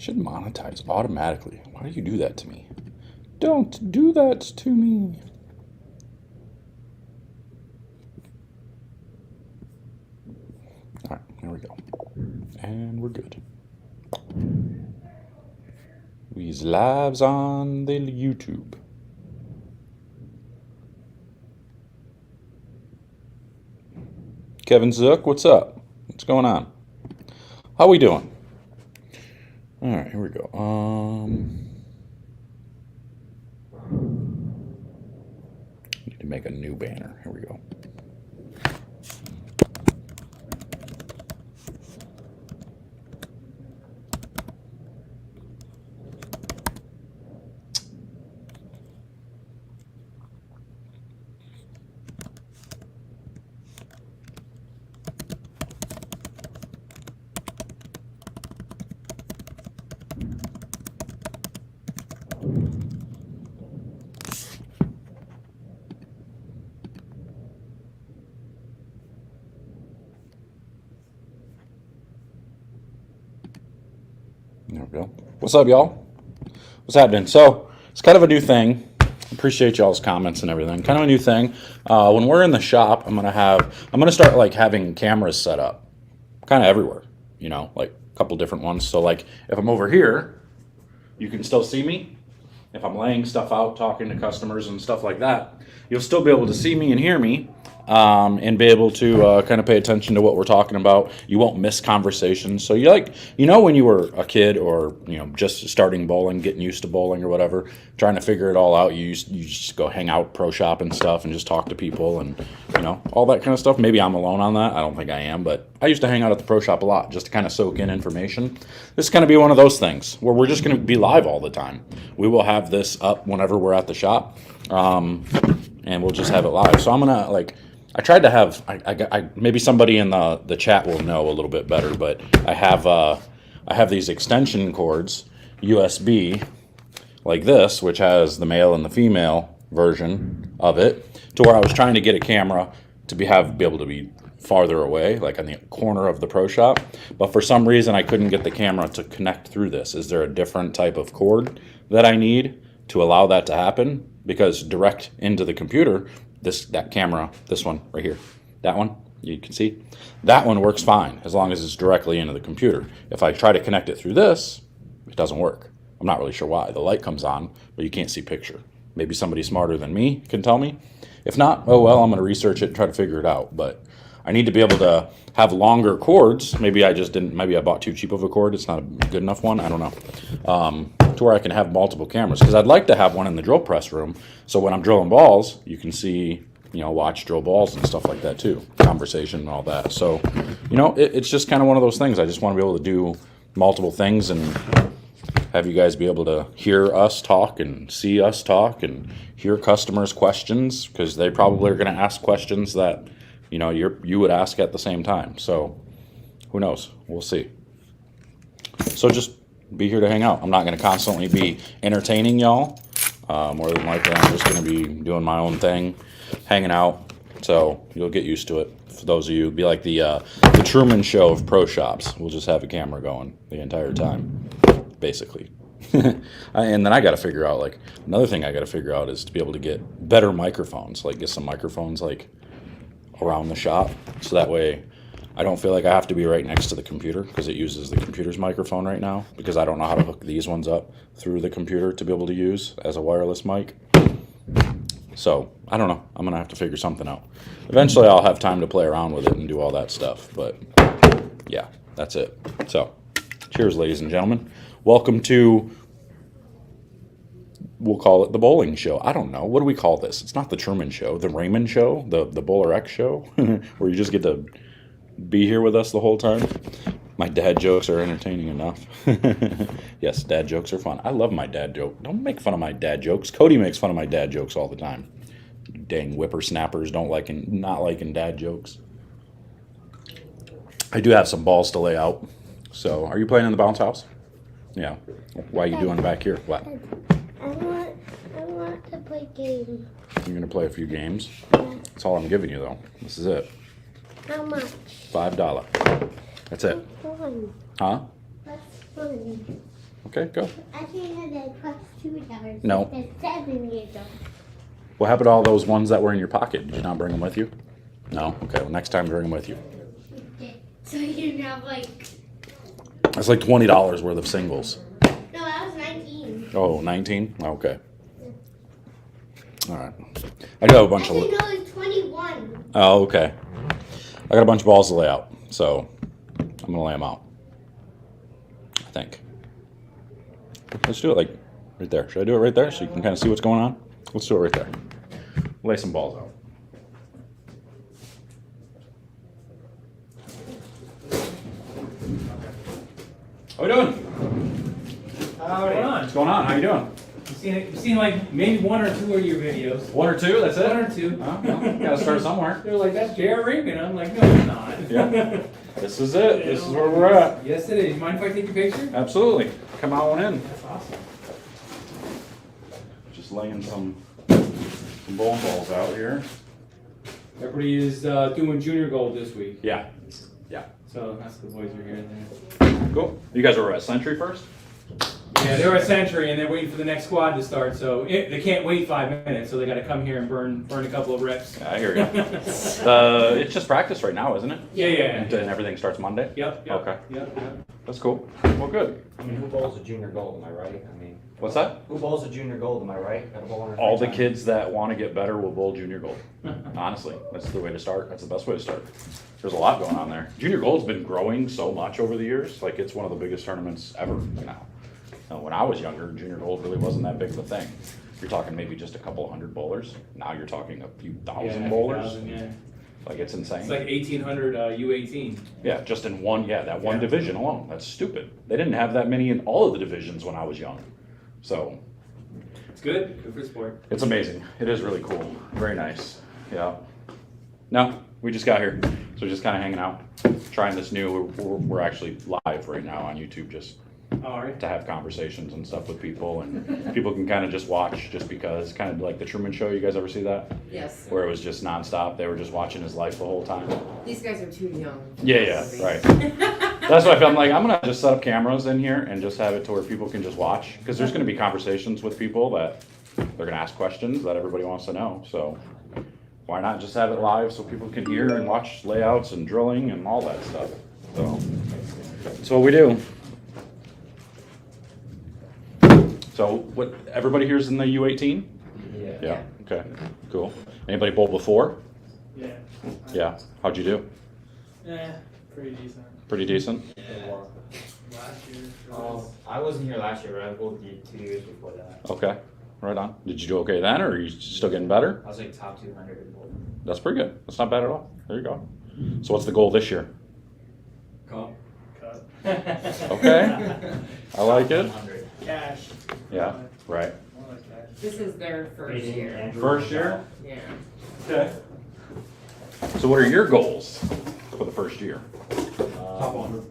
Should monetize automatically. Why do you do that to me? Don't do that to me. All right, there we go. And we're good. We's lives on the YouTube. Kevin Zook, what's up? What's going on? How we doing? All right, here we go. Need to make a new banner. Here we go. There we go. What's up, y'all? What's happening? So, it's kind of a new thing. Appreciate y'all's comments and everything. Kind of a new thing. When we're in the shop, I'm gonna start like having cameras set up, kind of everywhere. You know, like a couple different ones. So, like if I'm over here, you can still see me. If I'm laying stuff out, talking to customers and stuff like that, you'll still be able to see me and hear me. And be able to kind of pay attention to what we're talking about. You won't miss conversations. So when you were a kid or, just starting bowling, getting used to bowling or whatever, trying to figure it all out, you just go hang out pro shop and stuff and just talk to people and, all that kind of stuff. Maybe I'm alone on that. I don't think I am, but I used to hang out at the pro shop a lot just to kind of soak in information. This is going to be one of those things where we're just going to be live all the time. We will have this up whenever we're at the shop, and we'll just have it live. So I'm going to I tried to have, maybe somebody in the chat will know a little bit better, but I have these extension cords, USB, like this, which has the male and the female version of it, to where I was trying to get a camera to be able to be farther away, like on the corner of the pro shop, but for some reason I couldn't get the camera to connect through this. Is there a different type of cord that I need to allow that to happen? Because direct into the computer, that camera, this one right here, that one, you can see, that one works fine as long as it's directly into the computer. If I try to connect it through this, it doesn't work. I'm not really sure why. The light comes on, but you can't see picture. Maybe somebody smarter than me can tell me. If not, oh well, I'm going to research it and try to figure it out. But I need to be able to have longer cords. Maybe I bought too cheap of a cord. It's not a good enough one. I don't know. To where I can have multiple cameras, because I'd like to have one in the drill press room, so when I'm drilling balls, you can see, watch drill balls and stuff like that too, conversation and all that. So, it's just kind of one of those things. I just want to be able to do multiple things and have you guys be able to hear us talk and see us talk and hear customers' questions, because they probably are going to ask questions that, you would ask at the same time. So, who knows? We'll see. So just be here to hang out. I'm not going to constantly be entertaining y'all. More than likely, I'm just going to be doing my own thing, hanging out. So you'll get used to it. For those of you, it'd be like the Truman Show of pro shops. We'll just have a camera going the entire time, basically. And then I got to figure out, another thing I got to figure out is to be able to get better microphones, get some microphones, around the shop. So that way I don't feel like I have to be right next to the computer, because it uses the computer's microphone right now, because I don't know how to hook these ones up through the computer to be able to use as a wireless mic. So I don't know. I'm going to have to figure something out. Eventually I'll have time to play around with it and do all that stuff. But yeah, that's it. So cheers, ladies and gentlemen. Welcome to, we'll call it the bowling show. I don't know. What do we call this? It's not the Truman Show. The Raymond Show? The BowlerX show? Where you just get to be here with us the whole time. My dad jokes are entertaining enough. Yes, dad jokes are fun. I love my dad joke. Don't make fun of my dad jokes. Cody makes fun of my dad jokes all the time. Dang whippersnappers not liking dad jokes. I do have some balls to lay out. So, are you playing in the bounce house? Yeah. Why are you doing back here? What? I want to play games. You're going to play a few games? Yeah. That's all I'm giving you, though. This is it. How much? $5. That's it. That's fun. Huh? That's fun. Okay, go. I think that plus $2. No. That's 7 years old. What happened to all those ones that were in your pocket? Did you not bring them with you? No? Okay, well, next time bring them with you. So you have like. That's like $20 worth of singles. No, that was 19. Oh, 19? Okay. All right. I do have a bunch of. Actually, no, it's 21. Oh, okay. I got a bunch of balls to lay out, so I'm gonna lay them out. I think. Let's do it like right there. Should I do it right there so you can kind of see what's going on? Let's do it right there. Lay some balls out. How we doing? What's going on? How you doing? You've seen like maybe one or two of your videos. One or two? That's it? One or two. Oh, well, gotta start somewhere. They're like, that's J.R. Reagan. I'm like, no, it's not. Yeah. This is it. This is where we're at. Yes, it is. You mind if I take a picture? Absolutely. Come on in. That's awesome. Just laying some bowling balls out here. Everybody is doing junior gold this week. Yeah. Yeah. So that's the boys are here there. Cool. You guys were at Century first? Yeah, they're at Century and they're waiting for the next squad to start. So they can't wait 5 minutes. So they got to come here and burn a couple of reps. Yeah, I hear you. It's just practice right now, isn't it? Yeah. And everything starts Monday? Yep. Okay. Yep. That's cool. Well, good. I mean, who bowls a junior gold, am I right? I mean, What's that? who bowls a junior gold, am I right? Got a bowl in her All the free time. kids that want to get better will bowl junior gold. Honestly, that's the way to start. That's the best way to start. There's a lot going on there. Junior gold's been growing so much over the years. Like, it's one of the biggest tournaments ever now. When I was younger, junior gold really wasn't that big of a thing. You're talking maybe just a couple hundred bowlers. Now you're talking a few thousand bowlers. Yeah. Like, it's insane. It's like 1,800 U18. Yeah, just in one, that one division alone. That's stupid. They didn't have that many in all of the divisions when I was young. So, It's good. Good for sport. it's amazing. It is really cool. Very nice. Yeah. No, we just got here. So just kind of hanging out, trying this new, we're actually live right now on YouTube just All right. to have conversations and stuff with people, and people can kind of just watch just because, kind of like the Truman Show. You guys ever see that? Yes. Where it was just nonstop. They were just watching his life the whole time. These guys are too young. Yeah, right. That's why I'm like, I'm gonna just set up cameras in here and just have it to where people can just watch, because there's gonna be conversations with people that they're gonna ask questions that everybody wants to know. So why not just have it live so people can hear and watch layouts and drilling and all that stuff. So that's what we do. So what, everybody here's in the U18? Yeah. Yeah. Okay. Cool. Anybody bowl before? Yeah. Yeah. How'd you do? Yeah. Pretty decent. Pretty decent. Last year. I wasn't here last year, but I bowled the 2 years before that. Okay. Right on. Did you do okay then, or are you still getting better? I was like top 200 in bowling. That's pretty good. That's not bad at all. There you go. So what's the goal this year? Cut. Cut. Okay. I like it. 100. Cash. Yeah. Right. More like cash. This is their first year. First year? Yeah. Okay. So what are your goals for the first year? Top 100.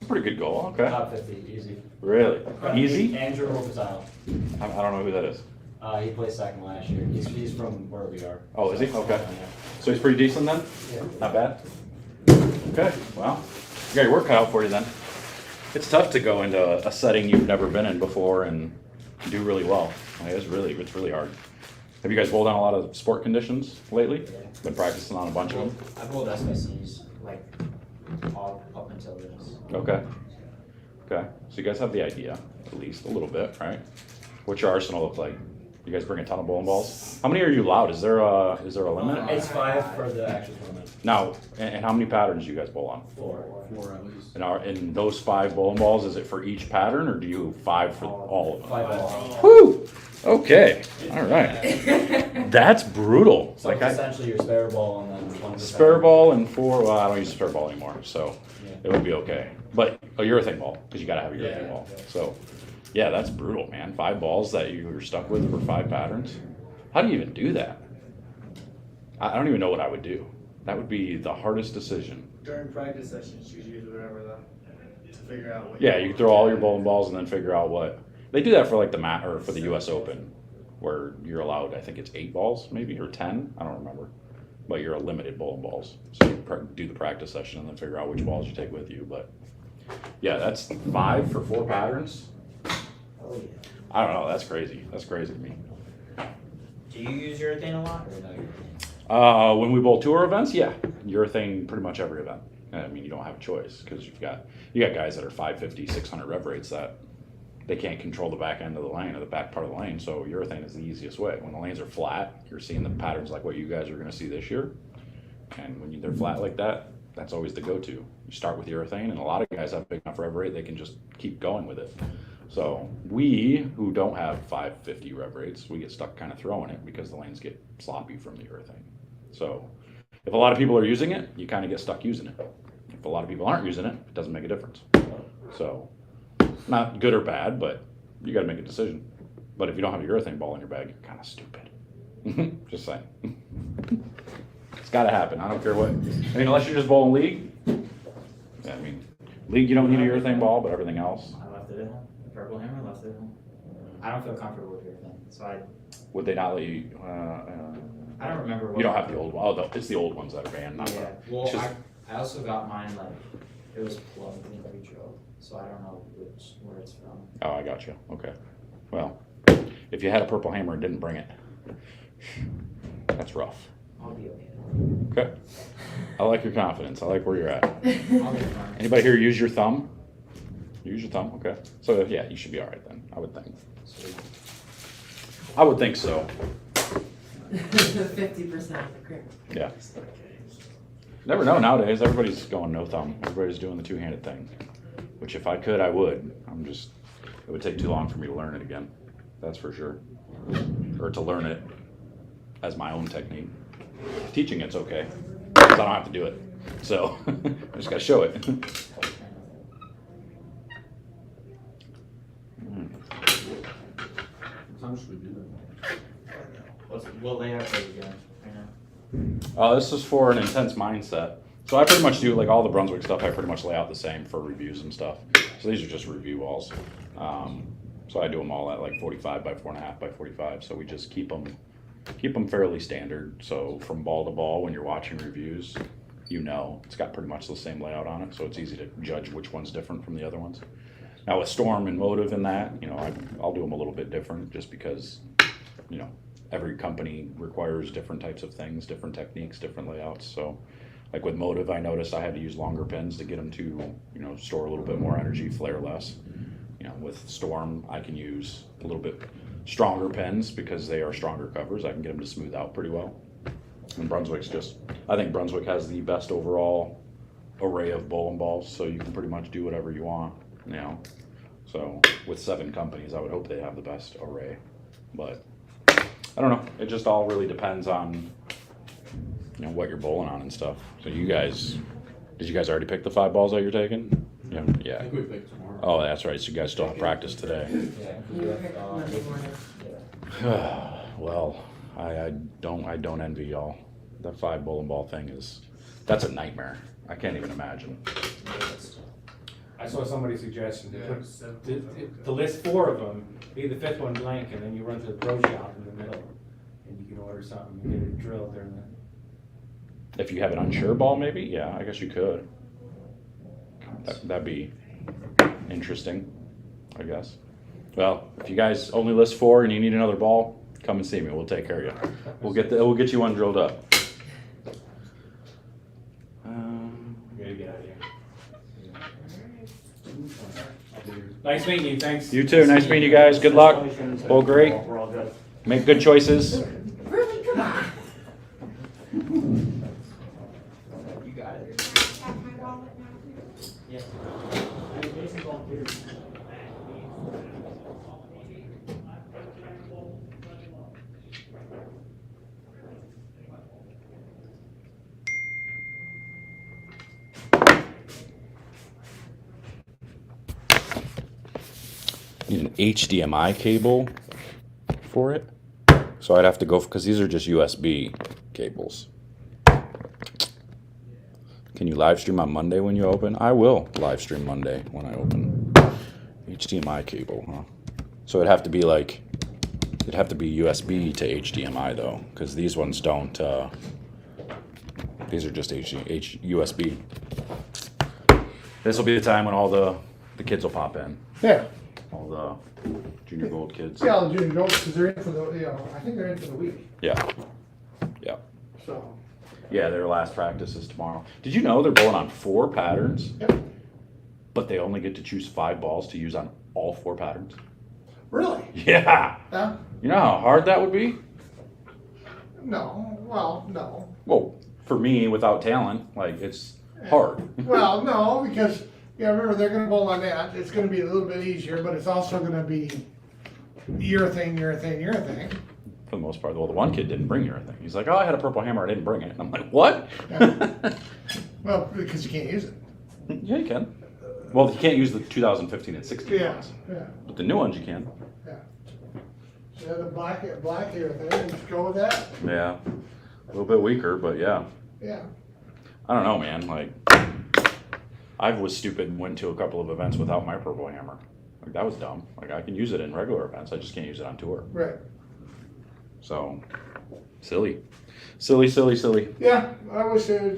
Pretty good goal. Okay. Top 50, easy. Really? Easy? Andrew Opazile. I don't know who that is. He placed second last year. He's from where we are. Oh, is he? Okay. Yeah. So he's pretty decent then? Yeah. Not bad? Okay, well, you got your work cut out for you then. It's tough to go into a setting you've never been in before and do really well. Like, it's really hard. Have you guys bowled on a lot of sport conditions lately? Yeah. Been practicing on a bunch of them? I bowled SBCs like all up until this. Okay. Okay, so you guys have the idea, at least a little bit, right? What's your arsenal look like? You guys bring a ton of bowling balls? How many are you allowed? Is there a limit? It's 5 for the actual tournament. Now, and how many patterns do you guys bowl on? 4 at least. And in those 5 bowling balls, is it for each pattern, or do you 5 for all of them? 5 balls. Whew! Okay, all right. That's brutal. So it's essentially your spare ball and then 1 Spare ball and 4, well, I don't use a spare ball anymore, so Yeah. it would be okay. But a urethane ball, because you gotta have a urethane Yeah. ball. So, yeah, that's brutal, man. 5 balls that you were stuck with for 5 patterns. How do you even do that? I don't even know what I would do. That would be the hardest decision. During practice sessions, you use whatever to figure out what. Yeah, you can throw all your bowling balls and then figure out what. They do that for like the mat or for the U.S. Open, where you're allowed, I think it's 8 balls, maybe, or 10. I don't remember. But you're a limited bowling balls, so you do the practice session and then figure out which balls you take with you. But Yeah, that's 5 for 4 patterns. Oh yeah. I don't know. That's crazy. That's crazy to me. Do you use urethane a lot or no urethane? When we bowl tour events, yeah, urethane pretty much every event. I mean, you don't have a choice because you got guys that are 550, 600 rev rates that they can't control the back end of the lane or the back part of the lane. So urethane is the easiest way. When the lanes are flat, you're seeing the patterns like what you guys are going to see this year. And when they're flat like that, that's always the go-to. You start with urethane, and a lot of guys have big enough rev rate they can just keep going with it. So we who don't have 550 rev rates, we get stuck kind of throwing it because the lanes get sloppy from the urethane. So if a lot of people are using it, you kind of get stuck using it. If a lot of people aren't using it, it doesn't make a difference. So not good or bad, but you got to make a decision. But if you don't have your urethane ball in your bag, you're kind of stupid. Just saying. It's got to happen. I don't care what. I mean, unless you're just bowling league. Yeah, I mean, league you don't need a urethane ball, but everything else. I left it at home. The purple hammer left it at home. I don't feel comfortable with urethane, so Would they not let you? I don't remember what. You don't have the old one. Oh, it's the old ones that are banned. Not Yeah. the, Well, just- I also got mine like it was plugged and re-drilled, so I don't know where it's from. Oh, I got you. Okay. Well, if you had a purple hammer and didn't bring it, that's rough. I'll be okay. Okay. I like your confidence. I like where you're at. I'll be fine. Anybody here use your thumb? Use your thumb. Okay. So yeah, you should be all right then. I would think. Sweet. I would think so. 50% of the crew. Yeah. Never know nowadays. Everybody's going no thumb. Everybody's doing the two-handed thing. Which if I could, I would. It would take too long for me to learn it again. That's for sure. Or to learn it as my own technique. Teaching it's okay. Because I don't have to do it. So I just got to show it. What layout are you doing right now? This is for an intense mindset. So I pretty much do, like all the Brunswick stuff, I pretty much lay out the same for reviews and stuff. So these are just review walls. So I do them all at like 45 by 4.5 by 45. So we just keep them fairly standard. So from ball to ball, when you're watching reviews, it's got pretty much the same layout on it. So it's easy to judge which one's different from the other ones. Now with Storm and Motive and that, I'll do them a little bit different just because, every company requires different types of things, different techniques, different layouts. So like with Motive, I noticed I had to use longer pins to get them to, store a little bit more energy, flare less. With Storm, I can use a little bit stronger pins because they are stronger covers. I can get them to smooth out pretty well. And I think Brunswick has the best overall array of bowling balls, so you can pretty much do whatever you want, So with 7 companies, I would hope they have the best array. But I don't know. It just all really depends on, what you're bowling on and stuff. So did you guys already pick the 5 balls that you're taking? Yeah. I think we pick tomorrow. Oh, that's right. So you guys still have practice today. Yeah. You pick Monday morning. Well, I don't envy y'all. That 5 bowling ball thing that's a nightmare. I can't even imagine. I saw somebody's suggestion to Yeah, put, 7. to list 4 of them, leave the 5th one blank, and then you run to the pro shop in the middle, and you can order something and get it drilled during the. If you have an unsure ball, maybe, yeah, I guess you could. That'd be interesting, I guess. Well, if you guys only list 4 and you need another ball, come and see me. We'll take care of you. We'll get you one drilled up. We gotta get out of here. Nice meeting you, thanks. You too. Nice meeting you guys. Good luck. Bowl great. We're all good. Make good choices. Really? Come on. You got it. Have my wallet now. Yeah. Need an HDMI cable for it. So I'd have to go, because these are just USB cables. Can you live stream on Monday when you open? I will live stream Monday when I open. HDMI cable, huh? So it'd have to be USB to HDMI though, because these ones don't, these are just USB. This will be the time when all the kids will pop in. Yeah. All the junior gold kids. Yeah, the junior goals, because they're in for the, I think they're in for the week, Yeah. Yeah. so. Yeah, their last practice is tomorrow. Did you know they're bowling on 4 patterns, Yep. but they only get to choose 5 balls to use on all 4 patterns? Really? Yeah. Yeah? You know how hard that would be? No, well, no. Well, for me, without talent, like, it's hard. Well, no, because, remember, they're gonna bowl on that, it's gonna be a little bit easier, but it's also gonna be urethane. For the most part. Well, the one kid didn't bring anything. He's like, oh, I had a purple hammer, I didn't bring it. And I'm like, what? Yeah. Well, because you can't use it. Yeah, you can. Well, you can't use the 2015 and 16 Yeah, ones. yeah, But the new ones you can. yeah. Yeah, the black urethane, just go with that, Yeah. A little bit weaker, but yeah. yeah. I don't know, man. Like, I was stupid and went to a couple of events without my purple hammer. Like, that was dumb. Like, I can use it in regular events. I just can't use it on tour. Right. So, silly. Silly. Yeah, I wish there'd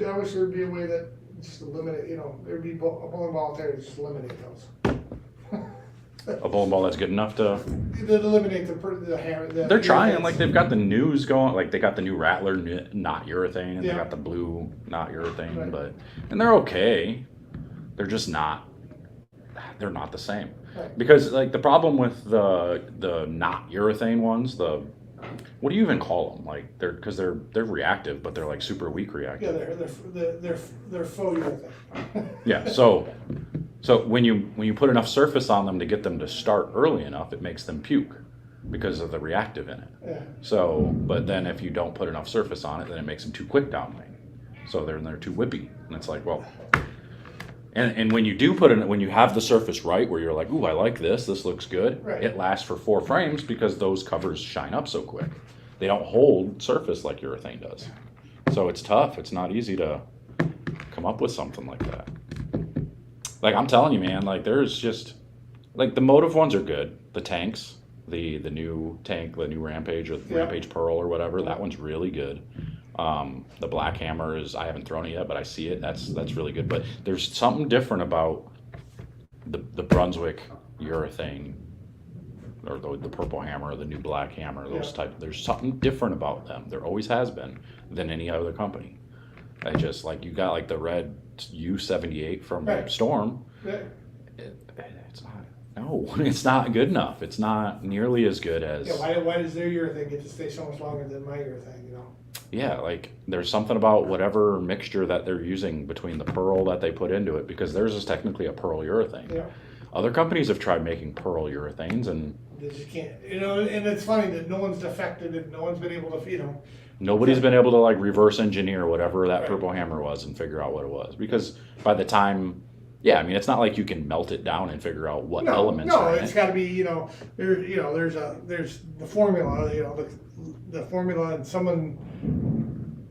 be a way that just eliminate, there'd be a bowling ball out there to just eliminate those. A bowling ball that's good enough to... That eliminate the hammer. They're trying. Like, they've got the news going. Like, they got the new Rattler not urethane, and Yeah. they got the blue not urethane. Right. And they're okay. They're just not... They're not the same. Right. Because, like, the problem with the not urethane ones, what do you even call them? Like, they're reactive, but they're like super weak Yeah, reactive. they're faux urethane. Yeah. So when you put enough surface on them to get them to start early enough, it makes them puke because of the reactive in it. Yeah. So, but then if you don't put enough surface on it, then it makes them too quick downlane. So they're too whippy, and it's like, well. And when you do when you have the surface right, where you're like, ooh, I like this looks good, Right. It lasts for 4 frames because those covers shine up so quick. They don't hold surface like urethane does. So it's tough. It's not easy to come up with something like that. Like, I'm telling you, man, like, there's just, like, the Motive ones are good. The tanks, the new tank, the new Rampage, or Yeah. Rampage Pearl or whatever, that one's really good. The Black Hammer I haven't thrown it yet, but I see it. That's really good. But there's something different about the Brunswick urethane, or the Purple Hammer, or the new Black Hammer, those Yeah. type. There's something different about them. There always has been, than any other company. I just, like, you got like the red U78 from Right. Storm. Yeah. It's not. No, it's not good enough. It's not nearly as good as. Yeah, why does their urethane get to stay so much longer than my urethane, Yeah, like, there's something about whatever mixture that they're using between the pearl that they put into it, because theirs is technically a pearl urethane. Yeah. Other companies have tried making pearl urethanes, and They just can't, and it's funny that no one's defected and no one's been able to, nobody's been able to, like, reverse engineer whatever that Right. Purple Hammer was and figure out what it was. Because by the time, yeah, I mean, it's not like you can melt it down and figure out what elements No, are in it's it. got to be, there's the formula, the formula, and someone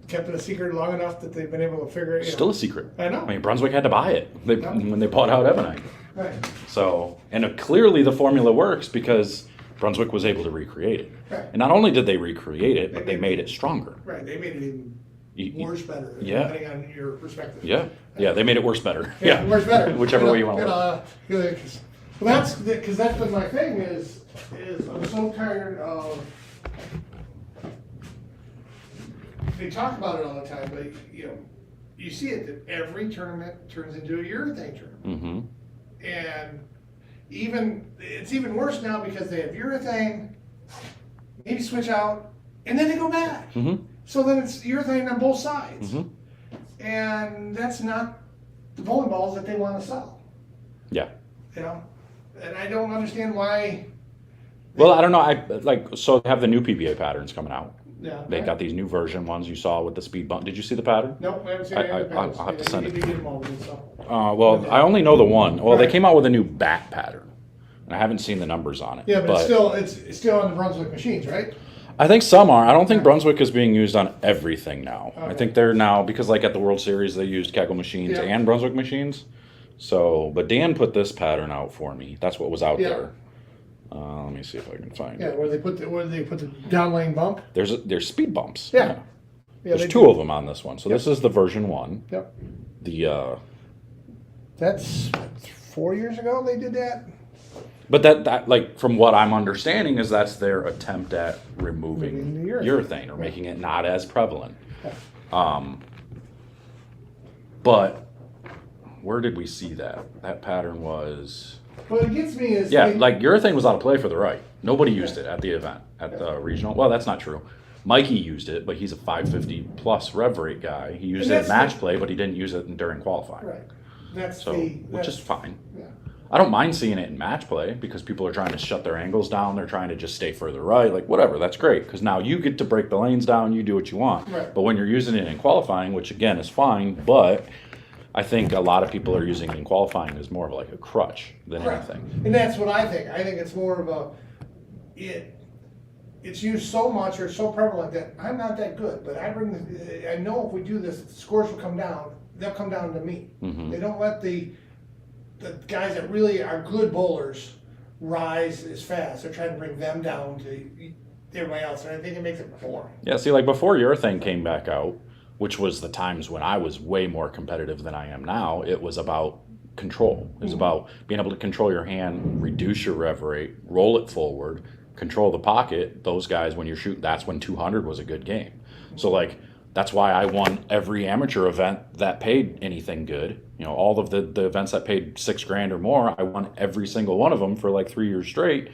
kept it a secret long enough that they've been able to figure it. Still a secret. I know. I mean, Brunswick had to buy it when they bought out Ebonite. Right. So, and clearly the formula works because Brunswick was able to recreate it. Right. And not only did they recreate it, but they made it stronger. Right. They made it even You- worse, better, yeah. depending on your perspective. Yeah, they made it worse better. Yeah, worse, better. Whichever way you want to look. Well, that's because that's been my thing is I'm so tired of. They talk about it all the time, but you see it that every tournament turns into a urethane tournament, Mm-hmm. and it's even worse now because they have urethane, maybe switch out, and then they go back. Mm-hmm. So then it's urethane on both sides, Mm-hmm. and that's not the bowling balls that they want to sell. Yeah. And I don't understand why. Well, I don't know. So they have the new PBA patterns coming out. Yeah. They got these new version ones you saw with the speed bump. Did you see the pattern? Nope, I haven't seen I- any I- other I'll patterns. have to send They it. get them all good, so. Well, I only know the one. Well, they Right. came out with a new bat pattern. And I haven't seen the numbers on it. Yeah, but it's still on the Brunswick machines, right? I think some are. I don't think Brunswick is being used on everything now. I Okay. think they're now, because like at the World Series, they used Kegel machines Yeah. and Brunswick machines. So, but Dan put this pattern out for me. That's what was out Yeah. there. Let me see if I can find Yeah, it. where they put the down lane bump. There's speed bumps. Yeah. Yeah, There's they 2 do. of them on this one. So this is the version 1. Yep. The That's 4 years ago they did that. But that like from what I'm understanding is that's their attempt at removing Removing the urethane or making it not as prevalent. Yeah. But where did we see that? That pattern was What it gets me is like urethane was out of play for the right. Nobody used it at the event at the regional. Well, that's not true. Mikey used it, but he's a 550 plus rev rate guy. He used it in match play, but he didn't use it during qualifying. right. That's So, which is that's- fine. Yeah. I don't mind seeing it in match play because people are trying to shut their angles down. They're trying to just stay further right. Like, whatever, that's great because now you get to break the lanes down. You do what you want. Right. But when you're using it in qualifying, which again is fine, but I think a lot of people are using it in qualifying as more of like a crutch than Correct. anything. And that's what I think. I think it's more of it's used so much or so prevalent that I'm not that good, but I know if we do this, the scores will come down. They'll come down to me. Mhm. They don't let the guys that really are good bowlers rise as fast. They're trying to bring them down to everybody else, and I think it makes it boring. Yeah, see, like before urethane came back out, which was the times when I was way more competitive than I am now, it was about control. It was about being able to control your hand, reduce your rev rate, roll it forward, control the pocket. Those guys, when you're shooting, that's when 200 was a good game. So like, that's why I won every amateur event that paid anything good. You know, all of the events that paid $6,000 or more, I won every single one of them for like 3 years straight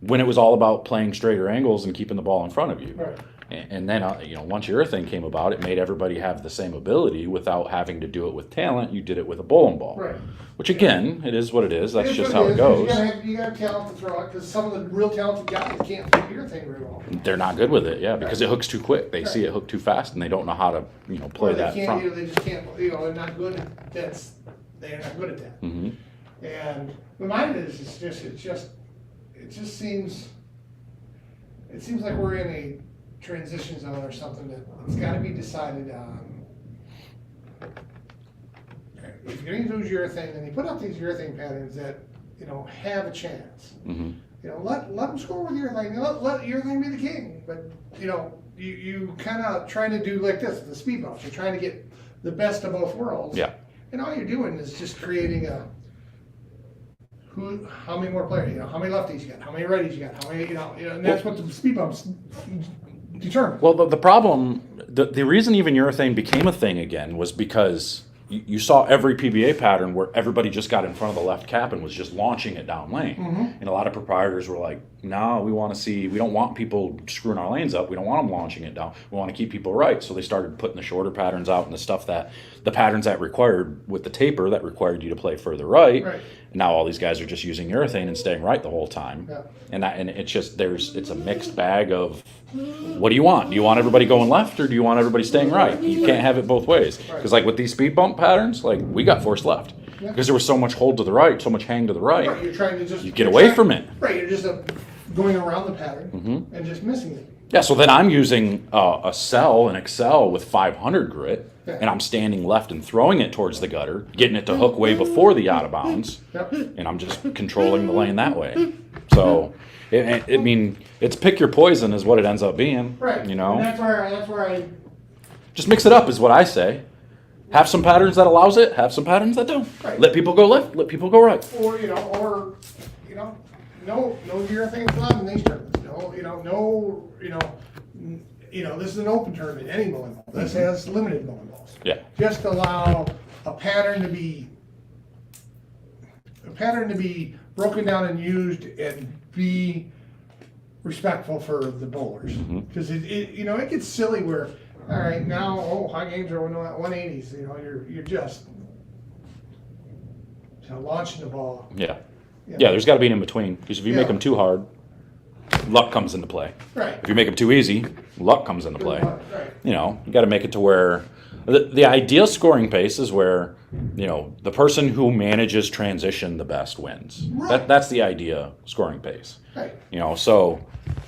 when it was all about playing straighter angles and keeping the ball in front of you. Right. And then, you know, once urethane came about, it made everybody have the same ability without having to do it with talent. You did it with a bowling ball. Right. Which again, it is what it is. That's It is just what how it is, goes. You gotta have talent to throw it because some of the real talented guys can't do your thing very well. They're not good with it, yeah, because it hooks too quick. They see it hook too fast and they don't know how to, you know, play Or they that can't, front. they just can't, they're not good at that. They're not good at that. Hmm. And but mine is, it just seems like we're in a transition zone or something that it's gotta be decided on. If you're gonna use urethane, then you put out these urethane patterns that, you know, have a chance. Hmm. You know, let them score with urethane, let urethane be the king, but, you know, you kinda trying to do like this, the speed bumps, you're trying to get the best of both worlds. Yeah. And all you're doing is just creating how many more players, you know, how many lefties you got, how many righties you got, how many, you know, and that's what the speed bumps determine. Well, the problem, the reason even urethane became a thing again was because you saw every PBA pattern where everybody just got in front of the left cap and was just launching it down lane. Mm-hmm. And a lot of proprietors were like, no, we don't want people screwing our lanes up. We don't want them launching it down. We want to keep people right. So they started putting the shorter patterns out and the patterns that required with the taper that required you to play further right. Right. And now all these guys are just using urethane and staying right the whole time. Yeah. And it's just, it's a mixed bag of, what do you want? Do you want everybody going left or do you want everybody staying right? You can't have it both ways. Because like with these speed bump patterns, like we got forced left. Yeah. Because there was so much hold to the right, so much hang to the right. Right, you're trying to just. You get away from it. Right, you're just going around the pattern and just missing it. Yeah, so then I'm using an Excel with 500 grit, Yeah. and I'm standing left and throwing it towards the gutter, getting it to hook way before the out of bounds, Yep. and I'm just controlling the lane that way. So, I mean, it's pick your poison is what it ends up being. Right. You know, And that's where I. just mix it up is what I say. Have some patterns that allows it, have some patterns that don't. Right. Let people go left, let people go right. Or no urethane allowed in these tournaments. This is an open tournament. Any bowling ball. This has limited bowling balls. Yeah. Just allow a pattern to be broken down and used, and be respectful for the bowlers. Because it gets silly where, all right, now high games are 180s. You know, you're just launching the ball. Yeah. Yeah, there's got to be an in between. Because if you make them too hard, luck comes into play. Right. If you make them too easy, luck comes into play. Right. You know, you got to make it to where the ideal scoring pace is where, you know, the person who manages transition the best wins. Right. That's the idea scoring pace. Right. You know, so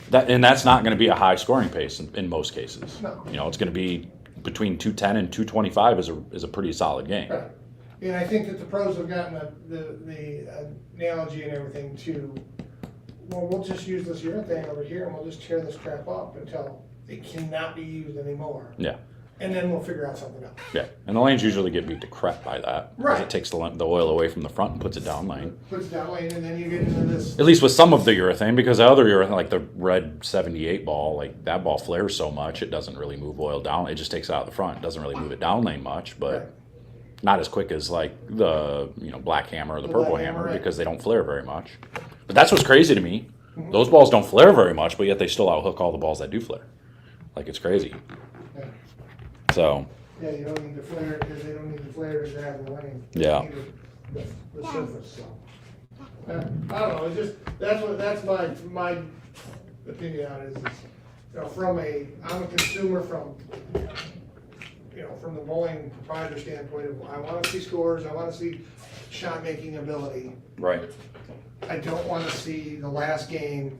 that's not going to be a high scoring pace in most cases. No. You know, it's going to be between 210 and 225 is a pretty solid game. Right. And I think that the pros have gotten the analogy and everything to, well, we'll just use this urethane over here and we'll just tear this crap up until it cannot be used anymore. Yeah. and then we'll figure out something else. Yeah, and the lanes usually get beat to crap by that. 'Cause Right. It takes the oil away from the front and puts it down lane. Puts it that way, and then you get into this. At least with some of the urethane, because the other urethane, like the red 78 ball, like that ball flares so much, it doesn't really move oil down. It just takes it out of the front. It doesn't really move it down lane much, but Right. not as quick as like the black hammer or the The purple black hammer, hammer right. because they don't flare very much. But that's what's crazy to me. Those balls don't flare very much, but yet they still outhook all the balls that do flare. Like it's crazy. Yeah. So Yeah, you don't need the flare, because they don't need the flares to have the lane. Yeah. They need the surface, so. I don't know, it's just, that's my opinion on it is, I'm a consumer from the bowling proprietor standpoint of, I wanna see scores, I wanna see shot making ability. right. I don't wanna see the last game,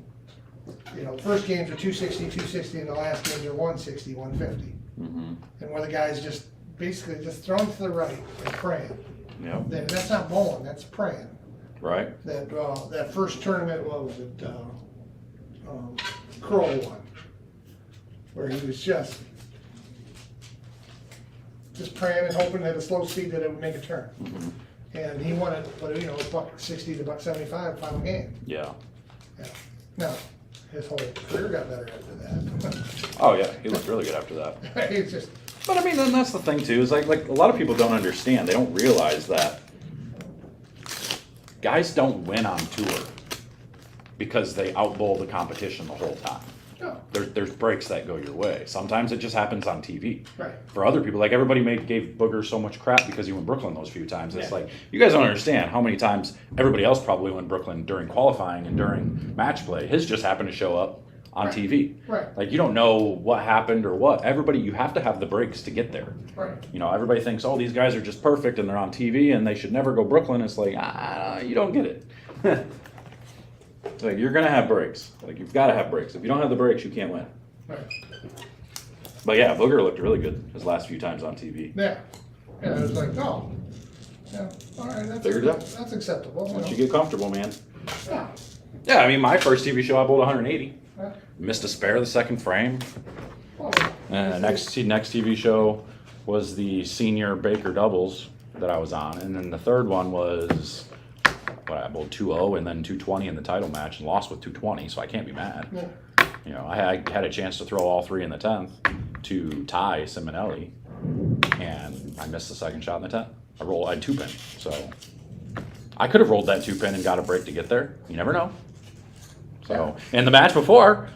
first games are 260, and the last games are 160, 150. Mm-hmm. And where the guy's just basically just thrown to the right and praying. Yep. That's not bowling, that's praying. Right. That first tournament, what was it, Kroll won, where he was just praying and hoping at a slow speed that it would make a turn. Mm-hmm. And he won it, but it was $160 to $175 final game. Yeah. Yeah. Now, his whole career got better after that. Oh yeah, he looked really good after that. It's just, But I mean, then that's the thing too, is like a lot of people don't understand. They don't realize that guys don't win on tour because they outbowl the competition the whole time. no, There's breaks that go your way. Sometimes it just happens on TV. right. For other people, like everybody gave Booger so much crap because he won Brooklyn those few times. It's Yeah. like, you guys don't understand how many times everybody else probably won Brooklyn during qualifying and during match play. His just happened to show up on Right. TV. Right. Like, you don't know what happened or what. Everybody, you have to have the breaks to get there. Right. Everybody thinks, oh, these guys are just perfect and they're on TV and they should never go Brooklyn. It's like, you don't get it. It's like, you're going to have breaks. Like, you've got to have breaks. If you don't have the breaks, you can't win. Right. But yeah, Booger looked really good his last few times on TV. Yeah. Yeah, it was like, oh, yeah, all right, Figured it out. that's acceptable. Once you get comfortable, man. Yeah. Yeah, I mean, my first TV show, I bowled 180. Yeah. Missed a spare the second frame. Well, And the next TV show was the senior Baker doubles that I was on. And then the third one was, I bowled 2-0 and then 220 in the title match and lost with 220, so I can't be mad. Yeah. I had a chance to throw all three in the 10th to tie Simonelli, and I missed the second shot in the 10th. I had 2-pin, so I could have rolled that 2-pin and got a break to get there. You never know. So, and the match before,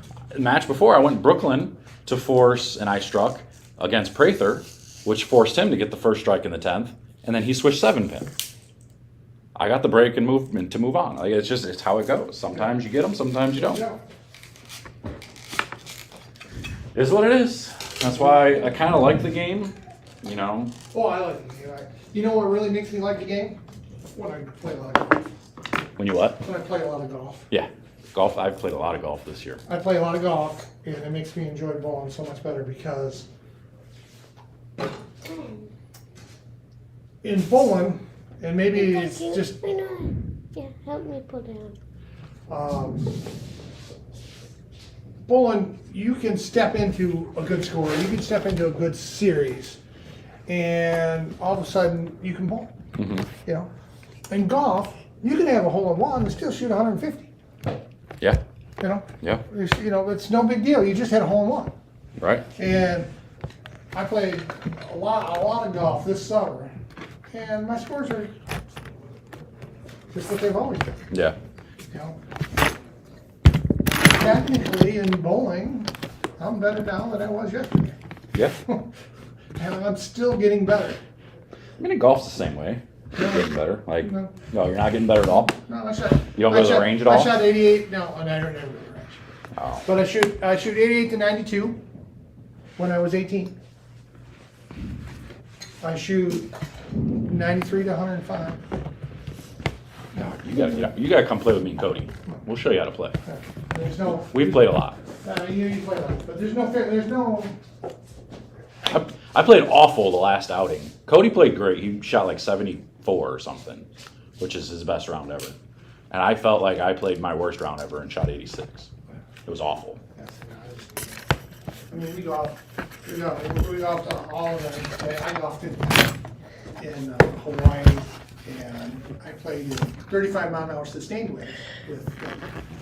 I went Brooklyn to force, and I struck against Prather, which forced him to get the first strike in the 10th, and then he switched 7-pin. I got the break and move on. Like, it's how it goes. Sometimes you get them, sometimes you don't. Yeah. It is what it is. That's why I kind of like the game, Oh, I like the game. You know what really makes me like the game? When I play a lot of golf. When you what? When I play a lot of golf. Yeah. Golf, I've played a lot of golf this year. I play a lot of golf, and it makes me enjoy bowling so much better because in bowling, and maybe it's just Yeah, help me put down. bowling, you can step into a good score, you can step into a good series, and all of a sudden you can bowl. Mm-hmm. In golf, you can have a hole in one and still shoot 150. Yeah. Yeah. It's no big deal. You just had a hole in one. Right. And I played a lot of golf this summer, and my scores are just what they've always been. Yeah. Technically, in bowling, I'm better now than I was yesterday, Yeah. and I'm still getting better. I mean, in golf's the same way. You're getting better. Like, No. no, you're not getting better at all. No, I shot. You don't go to the range at all? I shot 88. No, and I don't ever go to the range. Oh. But I shoot 88 to 92 when I was 18. I shoot 93 to 105. No, you gotta get out. You gotta come play with me and Cody. We'll show you how to play. There's no. We've played a lot. You play a lot, but there's no. I played awful the last outing. Cody played great. He shot like 74 or something, which is his best round ever. And I felt like I played my worst round ever and shot 86. It was awful. I mean, we go out to all of them. I golfed in Hawaii, and I played 35 mile an hour sustained wind with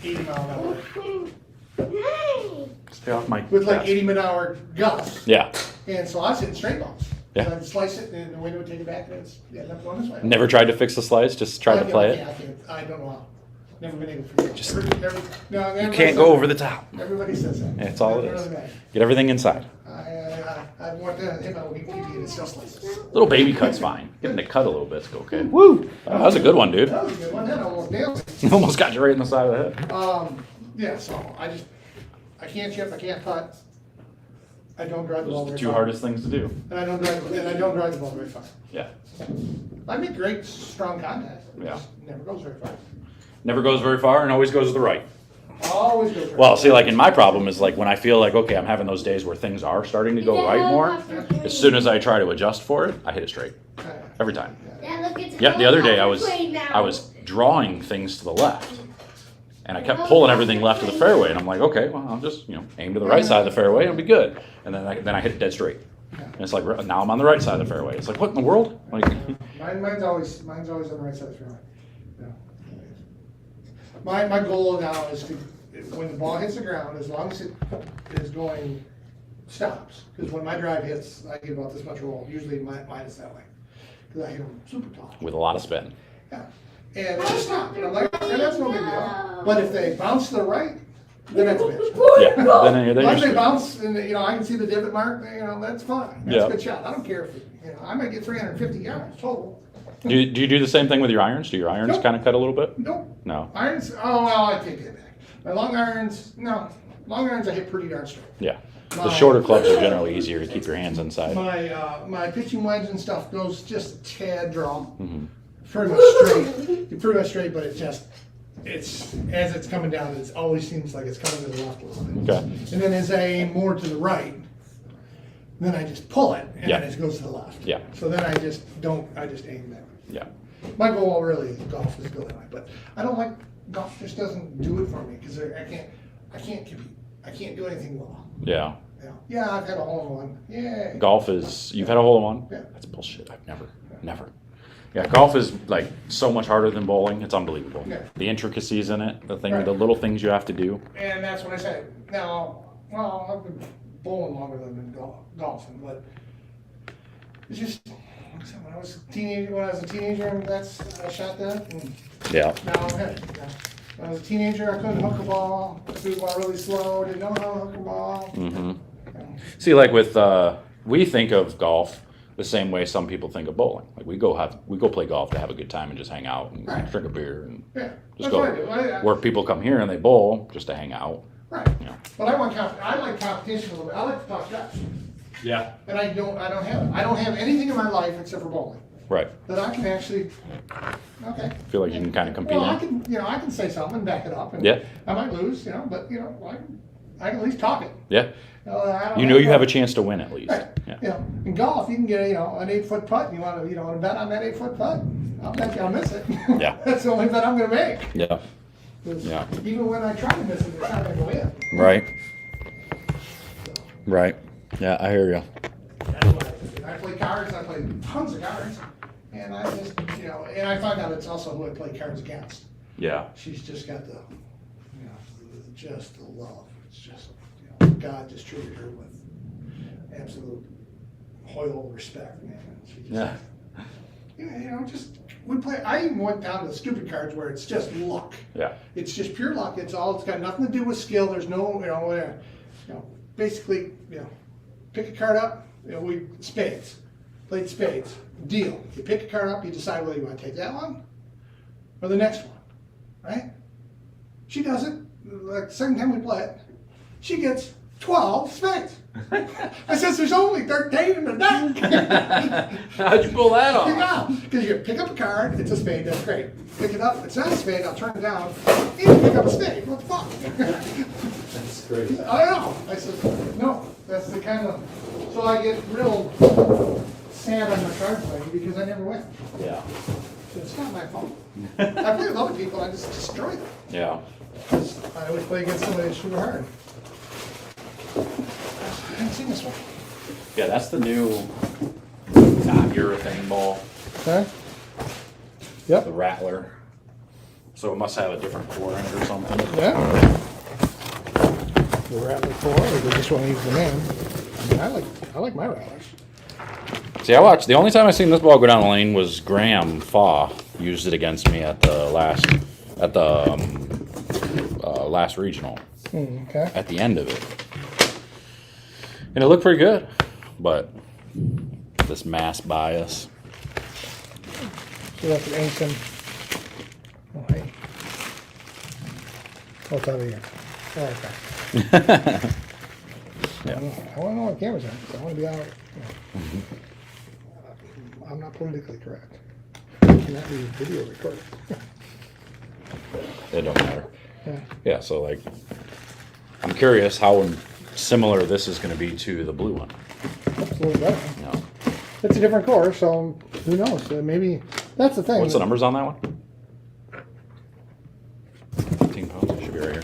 80 mile an hour, Hey. Stay off my. with like desk. 80 mile an hour gusts. Yeah. And so I was hitting straight balls. Yeah. And I'd slice it, and the wind would take it back, and it's ended up going this way. Never tried to fix the slice. Just tried to play it. I don't know how. Never been able to figure it out. You Everybody can't go says over the top. that. Everybody says that. That's all it Never is. really matters. Get everything inside. I want to hit my PPD and it still slices. Little baby cut's fine. Getting to cut a little bit's okay. Woo! That was a good one, dude. That was a good one. That almost nailed it. Almost got you right in the side of the head. Yeah, so I can't chip, I can't putt. I don't drive the ball Those are the very two far. hardest things to do. And I don't drive the ball very far. Yeah. I make great, strong contact. It Yeah. just never goes very far. Never goes very far and always goes to the right. Always goes very Well, far. see, like, in my problem is like when I feel like, okay, I'm having those days where things are starting to go right more. As soon as I try to adjust for it, I hit it straight. Every time. Dad, look, it's a Yeah, the other day I was helicopter plane now. I was drawing things to the left. And I kept pulling everything left of the fairway, and I'm like, okay, well, I'll just aim to the right side of the fairway, and it'll be good. And then I hit it dead straight. And it's like now I'm on the right side of the fairway. It's like, what in the world? Like, Mine's always on the right side of the fairway. Yeah. My goal now is to, when the ball hits the ground, as long as it is going, stops. Because when my drive hits, I get about this much roll. Usually mine is that way. Because I hit them super tall. with a lot of spin. Yeah. And it just stopped. And I'm like, okay, that's no big deal. But if they bounce to the right, then that's a bitch. Yeah. Then Once they you're bounce and I can see the divot mark, that's fine. That's Yeah. a good shot. I don't care if I might get 350 yards total. do you do the same thing with your irons? Do your irons Nope. kind of cut a little bit? Nope. No. Irons, oh, well, I take it back. My long irons, no. Long irons I hit pretty darn straight. Yeah. The My- shorter clubs are generally easier to keep your hands inside. My pitching wedge and stuff goes just a tad draw. Mm-hmm. Pretty much straight. You're pretty much straight, but it's as it's coming down, it always seems like it's coming to the left a little bit. Okay. And then as I aim more to the right, then I just pull it and Yeah. then it goes to the left. Yeah. So then I just aim that way. Yeah. My goal really is golf is go that way, but I don't like, golf just doesn't do it for me because I can't compete. I can't do anything well. Yeah. Yeah, I've had a hole in one. Yeah. Golf is, you've had a hole in one? Yeah. That's bullshit. I've never. Yeah, golf is like so much harder than bowling. It's unbelievable. Yeah. The intricacies in it, the Right. little things you have to do. And that's what I said. Now, well, I've been bowling longer than I've been golfing, but it's just, like I said, when I was a teenager, that's, I shot that, and Yeah. now I'm ahead. When I was a teenager, I couldn't hook a ball, I threw the ball really slow, didn't know how to hook a ball. Mm-hmm. See, like with we think of golf the same way some people think of bowling. Like we go play golf to have a good time and just hang out and Right. drink a beer and Yeah, just that's go. what I do. Where people come here and they bowl just to hang out. Right. You know. But I like competition a little bit. I like to talk shots. Yeah. And I don't have it. I don't have anything in my life except for bowling Right. that I can actually, okay. Feel like you can kind of compete. Well, I in. can, I can say something and back it up, and Yeah. I might lose, but I can at least talk it. Yeah. I don't You know you have a chance to win at least. Right. Yeah. In golf, you can get an 8-foot putt. And you want to bet on that 8-foot putt? I'll bet you I'll miss it. Yeah. That's the only bet I'm going to make. Yeah. 'Cause Yeah. even when I try to miss it, it's not going to go in. Right. Right. Yeah, I hear you. That's why I play cards. I play tons of cards, and I just and I find out it's also who I play cards against. Yeah. She's just got the just the love. It's just God just treated her with absolute loyal respect, man. She just, Yeah. just we play. I even went down to the stupid cards where it's just luck. Yeah. It's just pure luck. It's got nothing to do with skill. There's no, whatever. Basically, pick a card up. We spades, played spades. Deal. You pick a card up. You decide whether you want to take that one or the next one, right? She does it. Like the second time we play it, she gets 12 spades. I says there's only 13 in the deck. How'd you pull that off? Because you pick up a card, it's a spade, that's great. Pick it up, it's not a spade, I'll turn it down. You pick up a spade, what the fuck? That's crazy. I don't know. I said, no, that's the kind of, so I get real sad on my card playing because I never win. Yeah. So it's not my fault. I play with other people, I just destroy them. Yeah. I always play against somebody that's super hard. seen this one. Yeah, that's the new not urethane ball, Okay. the Yep. Rattler. So it must have a different core in it or something. Yeah. The Rattler 4, or they just want to use the name. I mean, I like my Rattlers. See, I watched. The only time I seen this ball go down the lane was Graham Faw used it against me at the last regional. Okay. At the end of it, and it looked pretty good, but this mass bias. So that's an ancient. Oh, hey. What's out of here? Oh, okay. Yeah. I want to know what cameras are. 'Cause I want to be out. I'm not politically correct. You cannot be video recorded. It don't matter. Yeah. Yeah, so like, I'm curious how similar this is going to be to the blue one. That's a little better. You know, It's a different core, so who knows? Maybe that's the thing. what's the numbers on that one? 15 pounds. It should be right here.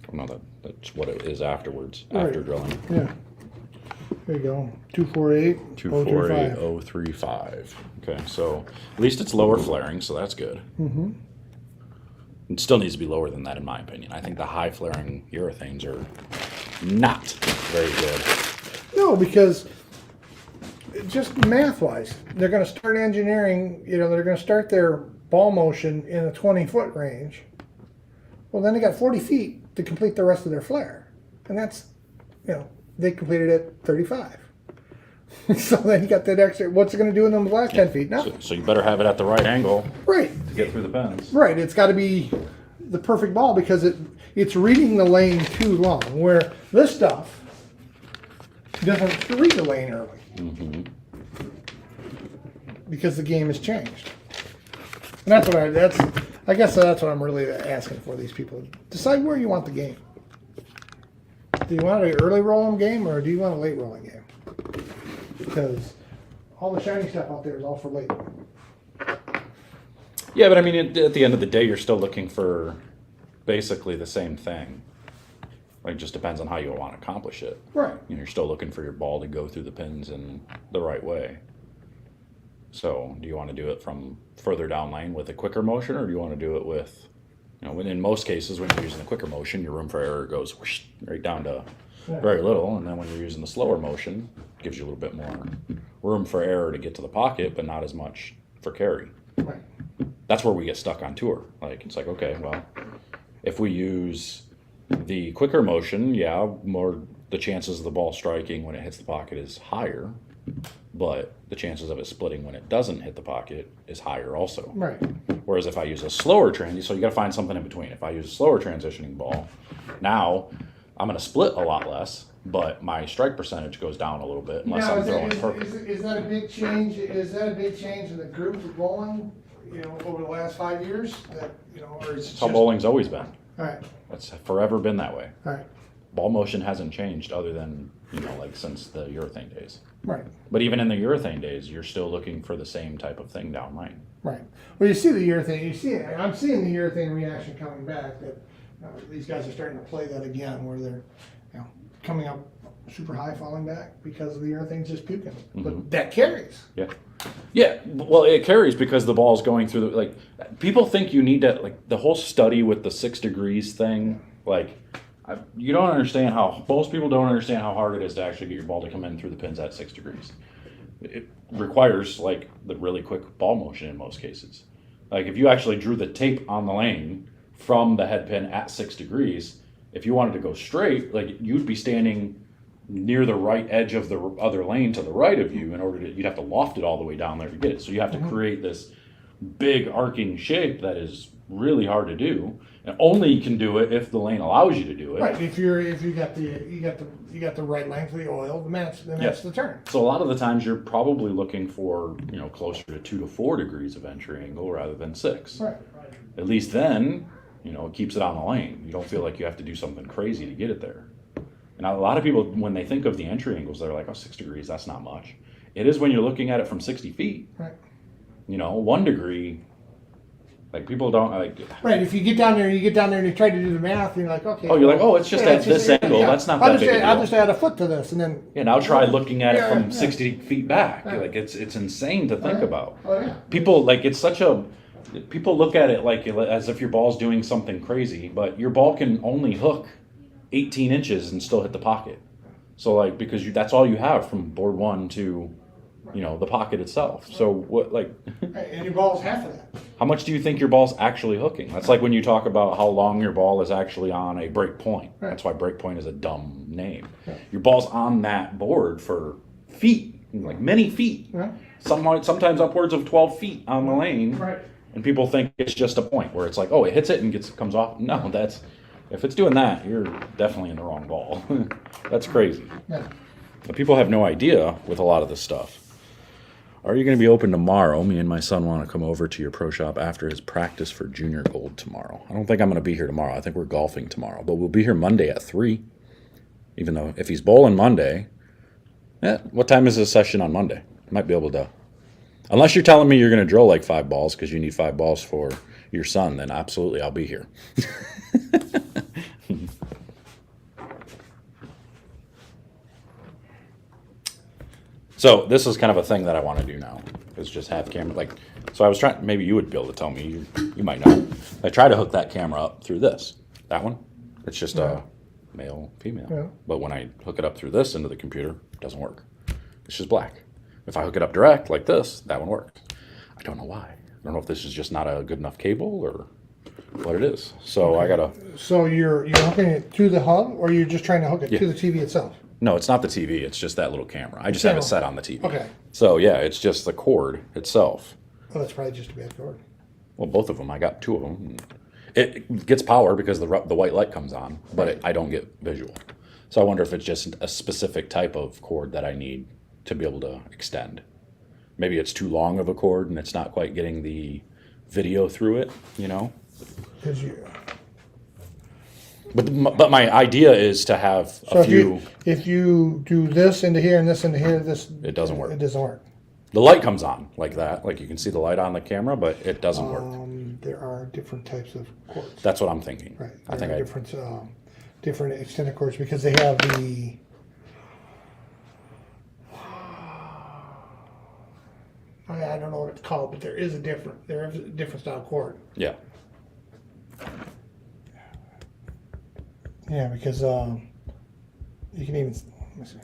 Oh, no, that's what it is afterwards. After Right. drilling. Yeah. There you go. 248. 248035. Okay, so at least it's lower flaring, so that's good. Mm-hmm. It still needs to be lower than that, in my opinion. I think the high flaring urethanes are not very good. No, because just math-wise, they're going to start engineering. They're going to start their ball motion in a 20-foot range. Well, then they got 40 feet to complete the rest of their flare, and that's, they completed at 35. So then you got that extra. What's it going to do in the last 10 feet? Nothing. So you better have it at the right angle Right. to get through the pins. Right. It's got to be the perfect ball because it's reading the lane too long. Where this stuff doesn't read the lane early Mm-hmm. because the game has changed. And I guess that's what I'm really asking for these people. Decide where you want the game. Do you want an early rolling game or do you want a late rolling game? Because all the shiny stuff out there is all for late. Yeah, but I mean, at the end of the day, you're still looking for basically the same thing. Like, it just depends on how you want to accomplish it. Right. You're still looking for your ball to go through the pins in the right way. So, do you want to do it from further down lane with a quicker motion, or do you want to do it with, in most cases, when you're using a quicker motion, your room for error goes whoosh, right down to very little, and then when you're using the slower motion, it gives you a little bit more room for error to get to the pocket, but not as much for carry. Right. That's where we get stuck on tour. Like, it's like, okay, well, if we use the quicker motion, the chances of the ball striking when it hits the pocket is higher, but the chances of it splitting when it doesn't hit the pocket is higher also. Right. Whereas if I use a slower so you got to find something in between. If I use a slower transitioning ball, now I'm going to split a lot less, but my strike percentage goes down a little bit unless I'm throwing perfect. Is that a big change? Is that a big change in the group of bowling, over the last 5 years? That or is it That's how just, bowling's always been. all right, That's forever been that way. all right, Ball motion hasn't changed other than, like since the urethane days. right, But even in the urethane days, you're still looking for the same type of thing down lane. right. Well, you see the urethane. I'm seeing the urethane reaction coming back. That these guys are starting to play that again, where they're coming up super high, falling back because the urethane's just puking. But that carries. Yeah. Yeah, well, it carries because the ball's going through people think you need to, the whole study with the 6 degrees thing, you don't understand most people don't understand how hard it is to actually get your ball to come in through the pins at 6 degrees. It requires, the really quick ball motion in most cases. If you actually drew the tape on the lane from the head pin at 6 degrees, if you wanted to go straight, you'd be standing near the right edge of the other lane to the right of you you'd have to loft it all the way down there to get it. So you have to create this big arcing shape that is really hard to do, and only you can do it if the lane allows you to do it. Right. If you got the right length of the oil, then that's the turn. So a lot of the times you're probably looking for closer to 2 to 4 degrees of entry angle rather than 6. Right. At least then it keeps it on the lane. You don't feel like you have to do something crazy to get it there. And a lot of people, when they think of the entry angles, they're like, 6 degrees, that's not much. It is when you're looking at it from 60 feet. Right. 1 degree, Like people don't like. Right, if you get down there and you try to do the math, and you're like, okay. Oh, you're like, oh, it's just at this angle. That's not that big a deal. I'll just add a foot to this, and then. Yeah, now try looking at it Yeah, from yeah. 60 feet back. Yeah. Like it's insane to think about. Oh, yeah. People like it's such a. People look at it like as if your ball's doing something crazy, but your ball can only hook 18 inches and still hit the pocket. So like because that's all you have from board one to, the pocket itself. So what like. Right, and your ball's half of that. How much do you think your ball's actually hooking? That's like when you talk about how long your ball is actually on a break point. Right. That's why break point is a dumb name. Right. Your ball's on that board for feet, like many feet. Right. Sometimes upwards of 12 feet on the lane. Right. And people think it's just a point where it's like, oh, it hits it and comes off. No, if it's doing that, you're definitely in the wrong ball. That's crazy. Yeah. But people have no idea with a lot of this stuff. Are you going to be open tomorrow? Me and my son want to come over to your pro shop after his practice for junior gold tomorrow. I don't think I'm going to be here tomorrow. I think we're golfing tomorrow. But we'll be here Monday at 3. Even though if he's bowling Monday, what time is his session on Monday? Might be able to. Unless you're telling me you're going to drill like 5 balls because you need 5 balls for your son, then absolutely I'll be here. So this is kind of a thing that I want to do now, is just have camera, so I was trying, maybe you would be able to tell me, you might know. I try to hook that camera up through this. That one, it's just a male, female. Yeah. But when I hook it up through this into the computer, it doesn't work. It's just black. If I hook it up direct like this, that one works. I don't know why. I don't know if this is just not a good enough cable or what it is. So I gotta. So you're hooking it to the hub, or you're just trying to hook it Yeah. to the TV itself? No, it's not the TV. It's just that little camera. I just have it set on the TV. Okay. So yeah, it's just the cord itself. Oh, that's probably just a bad cord. Well, both of them. I got 2 of them. It gets power because the white light comes on, but I don't get visual. So I wonder if it's just a specific type of cord that I need to be able to extend. Maybe it's too long of a cord and it's not quite getting the video through it, Because you. But my idea is to have So a few. if you do this into here and this into here, It doesn't work. It doesn't work. The light comes on like that. Like you can see the light on the camera, but it doesn't work. There are different types of cords. That's what I'm thinking. Right. I There think are different extended cords because they have the. I don't know what it's called, but there is a different style cord. Yeah. Yeah, because you can even. Let me see.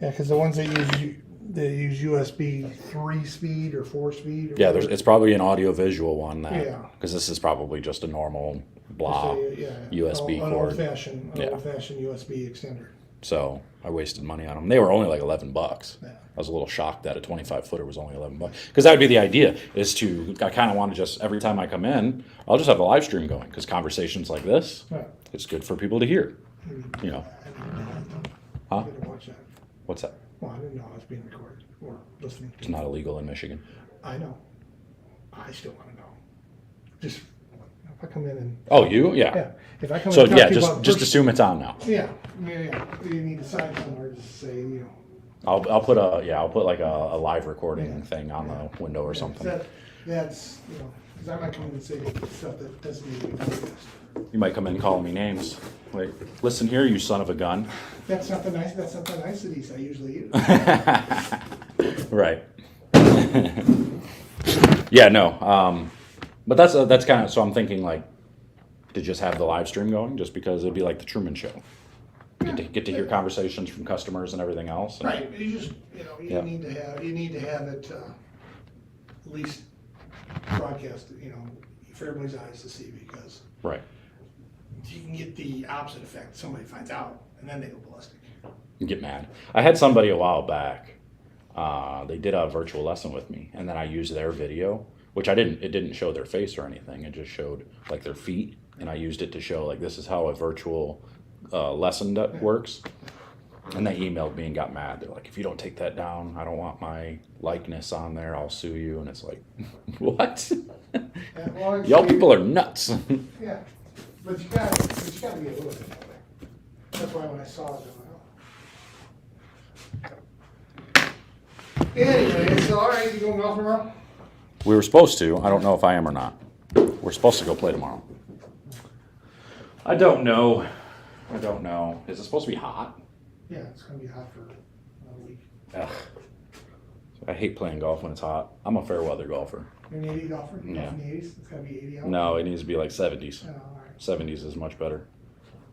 Yeah, because the ones they use USB 3 speed or 4 speed. Or Yeah, whatever. it's probably an audio-visual one that, Yeah. because this is probably just a normal blah USB an cord. old-fashioned Yeah. USB extender. So I wasted money on them. They were only like $11. Yeah. I was a little shocked that a 25-footer was only $11. Because that would be the idea, I kind of want to just, every time I come in, I'll just have the live stream going. Because conversations like this, Right. it's good for people to hear. Huh? I didn't watch that. What's that? Well, I didn't know I was being recorded or listening. It's not illegal in Michigan. I know. I still want to know. Just if I come in and Oh, you? Yeah. yeah, if I come So in and talk yeah, to you just about just assume it's on now. yeah. You need to sign somewhere to say I'll put like a live recording thing on the window or something. That's because I might come in and say stuff that doesn't need to be broadcast. You might come in calling me names. Like, listen here, you son of a gun. That's not the niceties I usually use. Right. Yeah, no. But that's kind of, so I'm thinking like to just have the live stream going, just because it'd be like the Truman Show. Get to hear conversations from customers and everything else. And, Right. You just Yeah. need to have it at least broadcast for everybody's eyes to see, because right. you can get the opposite effect. Somebody finds out and then they go ballistic. And get mad. I had somebody a while back. They did a virtual lesson with me, and then I used their video, which it didn't show their face or anything. It just showed like their feet, and I used it to show like this is how a virtual lesson works. And they emailed me and got mad. They're like, if you don't take that down, I don't want my likeness on there. I'll sue you. And it's like, what? Yeah, well, Y'all people are nuts. Yeah, but you got to be a little bit that way. That's why when I saw it, I went, oh. Anyway, so all right, you going golf tomorrow? We were supposed to. I don't know if I am or not. We're supposed to go play tomorrow. I don't know. I don't know. Is it supposed to be hot? Yeah, it's gonna be hot for a week. Ugh. I hate playing golf when it's hot. I'm a fair weather golfer. You're an 80 golfer? You Yeah. golf in the 80s? It's gotta be 80 out? No, it needs to be like 70s. Oh, all right. 70s is much better.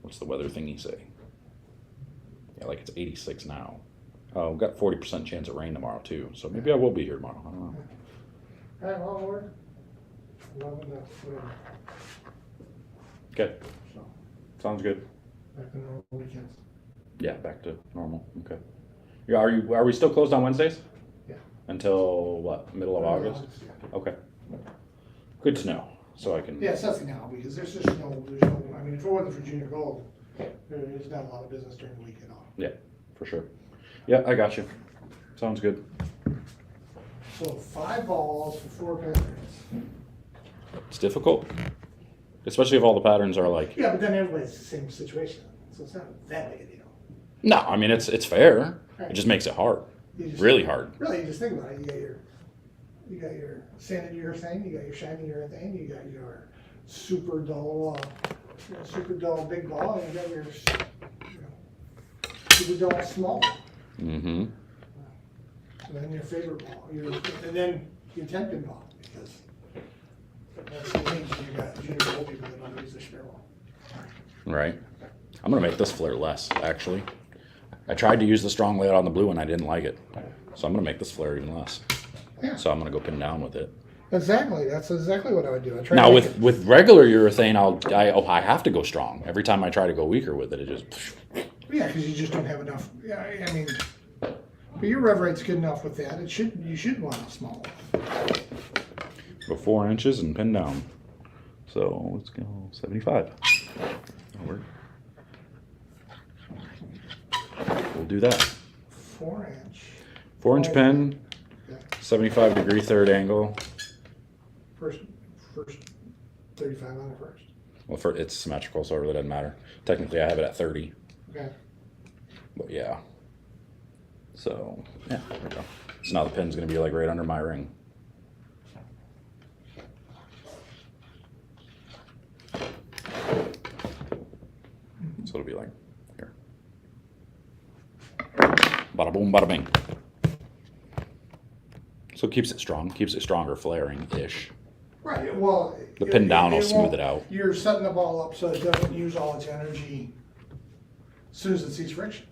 What's the weather thingy say? Yeah, like it's 86 now. We've got 40% chance of rain tomorrow too, so maybe I will be here tomorrow. I don't know. All right, well, we're loving that, whatever. Okay, So, sounds good. back to normal weekends. Yeah, back to normal. Okay. Yeah, are we still closed on Wednesdays? Yeah. Until what? Middle of August? Yeah. Okay. Good to know. So I can. Yeah, it's nothing now, because there's no, I mean, if it wasn't for junior gold, there's not a lot of business during the week at all. Yeah, for sure. Yeah, I got you. Sounds good. So 5 balls for 4 patterns. It's difficult, especially if all the patterns are like. Yeah, but then everybody's the same situation, so it's not that big a deal. No, I mean it's fair. Right. It just makes it hard. You just- Really hard. Really, you just think about it. You got your sanded urethane, you got your shiny urethane, you got your super dull big ball, and you got your super dull small ball. Mm-hmm. And then your favorite ball, and then your 10-pin ball, because that's the thing, you got junior gold people that don't use the spare ball. Right. I'm gonna make this flare less, actually. I tried to use the strong layout on the blue and I didn't like it. So I'm gonna make this flare even less. Yeah. So I'm gonna go pin down with it. Exactly, that's exactly what I would do. I try Now to with regular urethane, I have to go strong. Every time I try to go weaker with it, it just. yeah, because you just don't have enough. Yeah, I mean, but your rev rate's good enough with that. You should want a small one. Go 4 inches and pin down. So let's go 75. That'll work. We'll do that. 4-inch. 4-inch pin, Yeah. 75-degree third angle. First 35 on the first. Well, it's symmetrical, so it really doesn't matter. Technically, I have it at 30, Okay. but yeah. So yeah, there we go. So now the pin's gonna be like right under my ring. So it'll be like here. Bada boom, bada bing. So it keeps it strong, keeps it stronger flaring-ish. Right. Well, The pin down will smooth won't- it out. You're setting the ball up so it doesn't use all its energy as soon as it sees friction.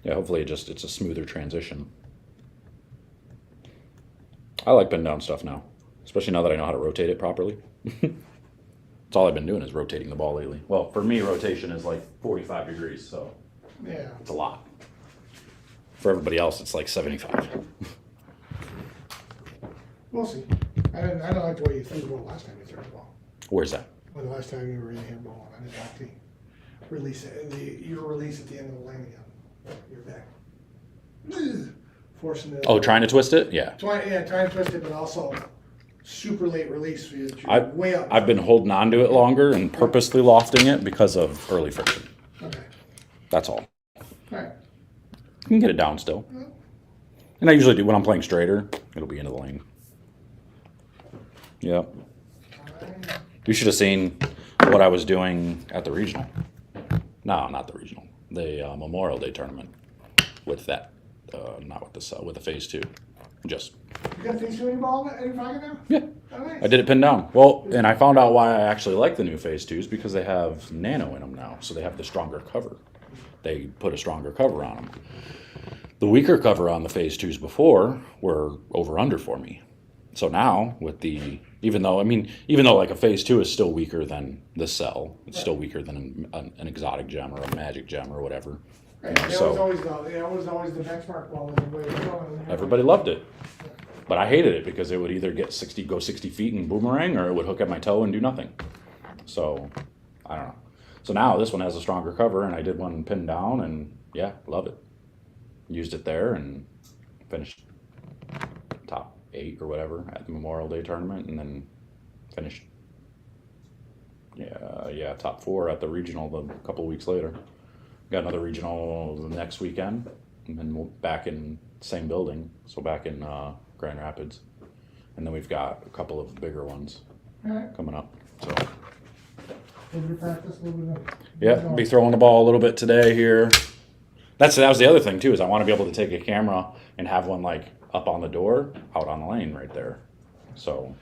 Yeah, hopefully it's a smoother transition. I like pin down stuff now, especially now that I know how to rotate it properly. That's all I've been doing is rotating the ball lately. Well, for me, rotation is like 45 degrees, so Yeah. it's a lot. For everybody else, it's like 75. We'll see. I don't like the way you threw the ball last time you threw the ball. Where's that? Well, the last time you were in the handball, I didn't like the release it. Your release at the end of the lane again. You're back. Ugh. Forcing it. Oh, trying to twist it? Yeah. Trying to twist it, but also super late release. So you're way up. I've been holding on to it longer and purposely lofting it because of early friction. Okay. That's all. All right. You can get it down still. And I usually do when I'm playing straighter, it'll be into the lane. Yep. You should have seen what I was doing at the regional. No, not the regional. The Memorial Day tournament with that, not with this, with the phase 2. Just. You got phase 2 in your ball in your pocket now? Yeah. Oh, nice. I did it pinned down. Well, and I found out why I actually like the new phase 2s because they have nano in them now, so they have the stronger cover. They put a stronger cover on them. The weaker cover on the phase 2s before were over under for me. So now with the, even though like a phase 2 is still weaker than the cell, it's still weaker than an exotic gem or a magic gem or whatever. Right. You know, That so was always the benchmark ball. Was the way it was going. everybody loved it. But I hated it because it would either go 60 feet and boomerang, or it would hook at my toe and do nothing. So, I don't know. So now this one has a stronger cover, and I did one pinned down, and yeah, love it. Used it there and finished top 8 or whatever at the Memorial Day tournament, and then finished, top 4 at the regional a couple weeks later. Got another regional the next weekend, and then we're back in the same building, so back in Grand Rapids. and then we've got a couple of bigger ones Alright, coming up. So a little bit of practice, a little bit of. yeah, be throwing the ball a little bit today here. That was the other thing too, is I want to be able to take a camera and have one like up on the door, out on the lane right there. So,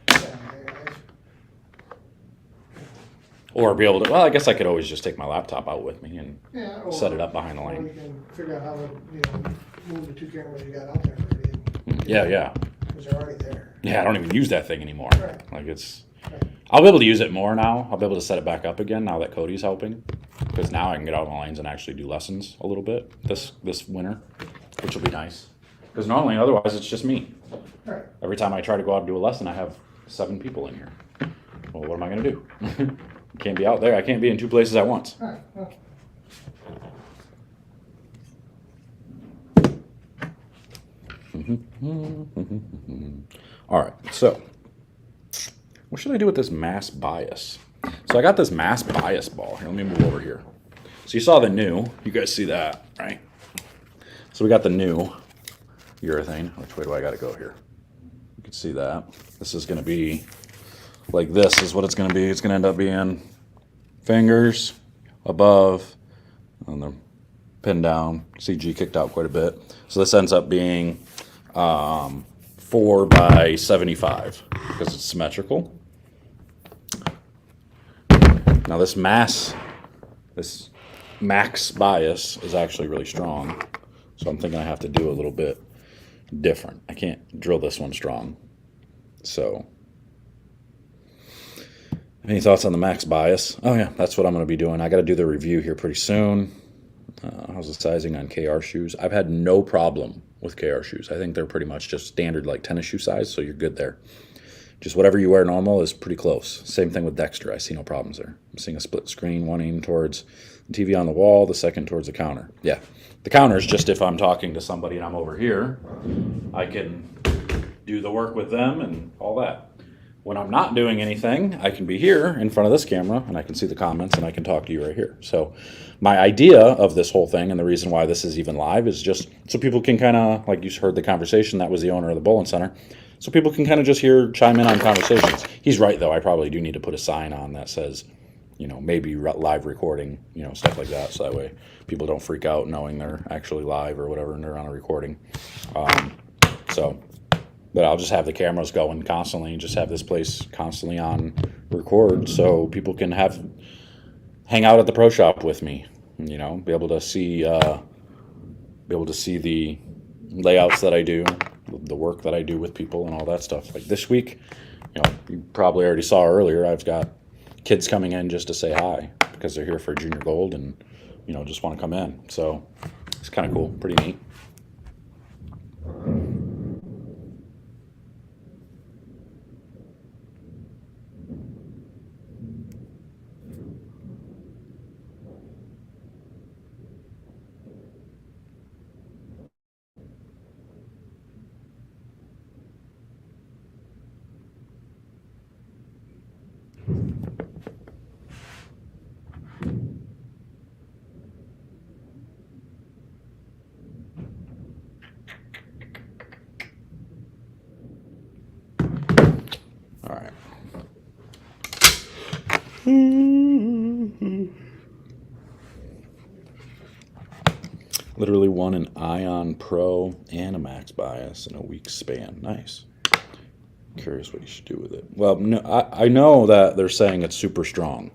or be able to, well, I guess I could always just take my laptop out with me and Yeah, or- set it up behind the Or you lane. can figure out how to, move the 2 cameras you got out there already, Yeah. because they're already there. Yeah, I don't even use that thing anymore. Right. Like it's, Right. I'll be able to use it more now. I'll be able to set it back up again now that Cody's helping. Because now I can get out on the lanes and actually do lessons a little bit this winter, which will be nice. Because normally, otherwise, it's just me. Right. Every time I try to go out and do a lesson, I have 7 people in here. Well, what am I going to do? I can't be out there. I can't be in 2 places at once. Alright, well, All right, so what should I do with this mass bias? So I got this mass bias ball. Here, let me move over here. So you saw the new. You guys see that, right? So we got the new urethane. Which way do I got to go here? You can see that. This is going to be like this is what it's going to be. It's going to end up being fingers above and the pin down. CG kicked out quite a bit. So this ends up being 4 by 75 because it's symmetrical. Now this max bias is actually really strong. So I'm thinking I have to do a little bit different. I can't drill this one strong. So any thoughts on the max bias? Oh yeah, that's what I'm going to be doing. I got to do the review here pretty soon. How's the sizing on KR shoes? I've had no problem with KR shoes. I think they're pretty much just standard like tennis shoe size, so you're good there. Just whatever you wear normal is pretty close. Same thing with Dexter. I see no problems there. I'm seeing a split screen, one aimed towards the TV on the wall, the second towards the counter. Yeah, the counter is just if I'm talking to somebody and I'm over here, I can do the work with them and all that. When I'm not doing anything, I can be here in front of this camera and I can see the comments and I can talk to you right here. So my idea of this whole thing and the reason why this is even live is just so people can kind of, like you heard the conversation, that was the owner of the bowling center. So people can kind of just chime in on conversations. He's right though, I probably do need to put a sign on that says, maybe live recording, stuff like that. So that way people don't freak out knowing they're actually live or whatever and they're on a recording. But I'll just have the cameras going constantly and just have this place constantly on record so people can hang out at the pro shop with me, be able to see the layouts that I do, the work that I do with people and all that stuff. Like this week, you probably already saw earlier, I've got kids coming in just to say hi because they're here for junior gold and, just want to come in. So it's kind of cool, pretty neat. All right. Literally won an Ion Pro and a Max Bias in a week's span. Nice. Curious what you should do with it. Well, no, I know that they're saying it's super strong.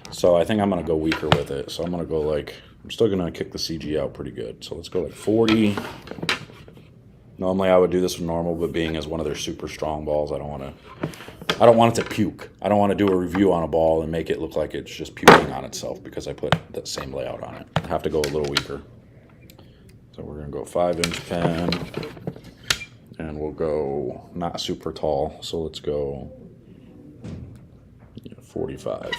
So I think I'm going to go weaker with it. So I'm going to go I'm still going to kick the CG out pretty good. So let's go 40. Normally I would do this with normal, but being as one of their super strong balls, I don't want it to puke. I don't want to do a review on a ball and make it look like it's just puking on itself because I put that same layout on it. I have to go a little weaker. So we're going to go 5-inch pen, and we'll go not super tall. So let's go 45.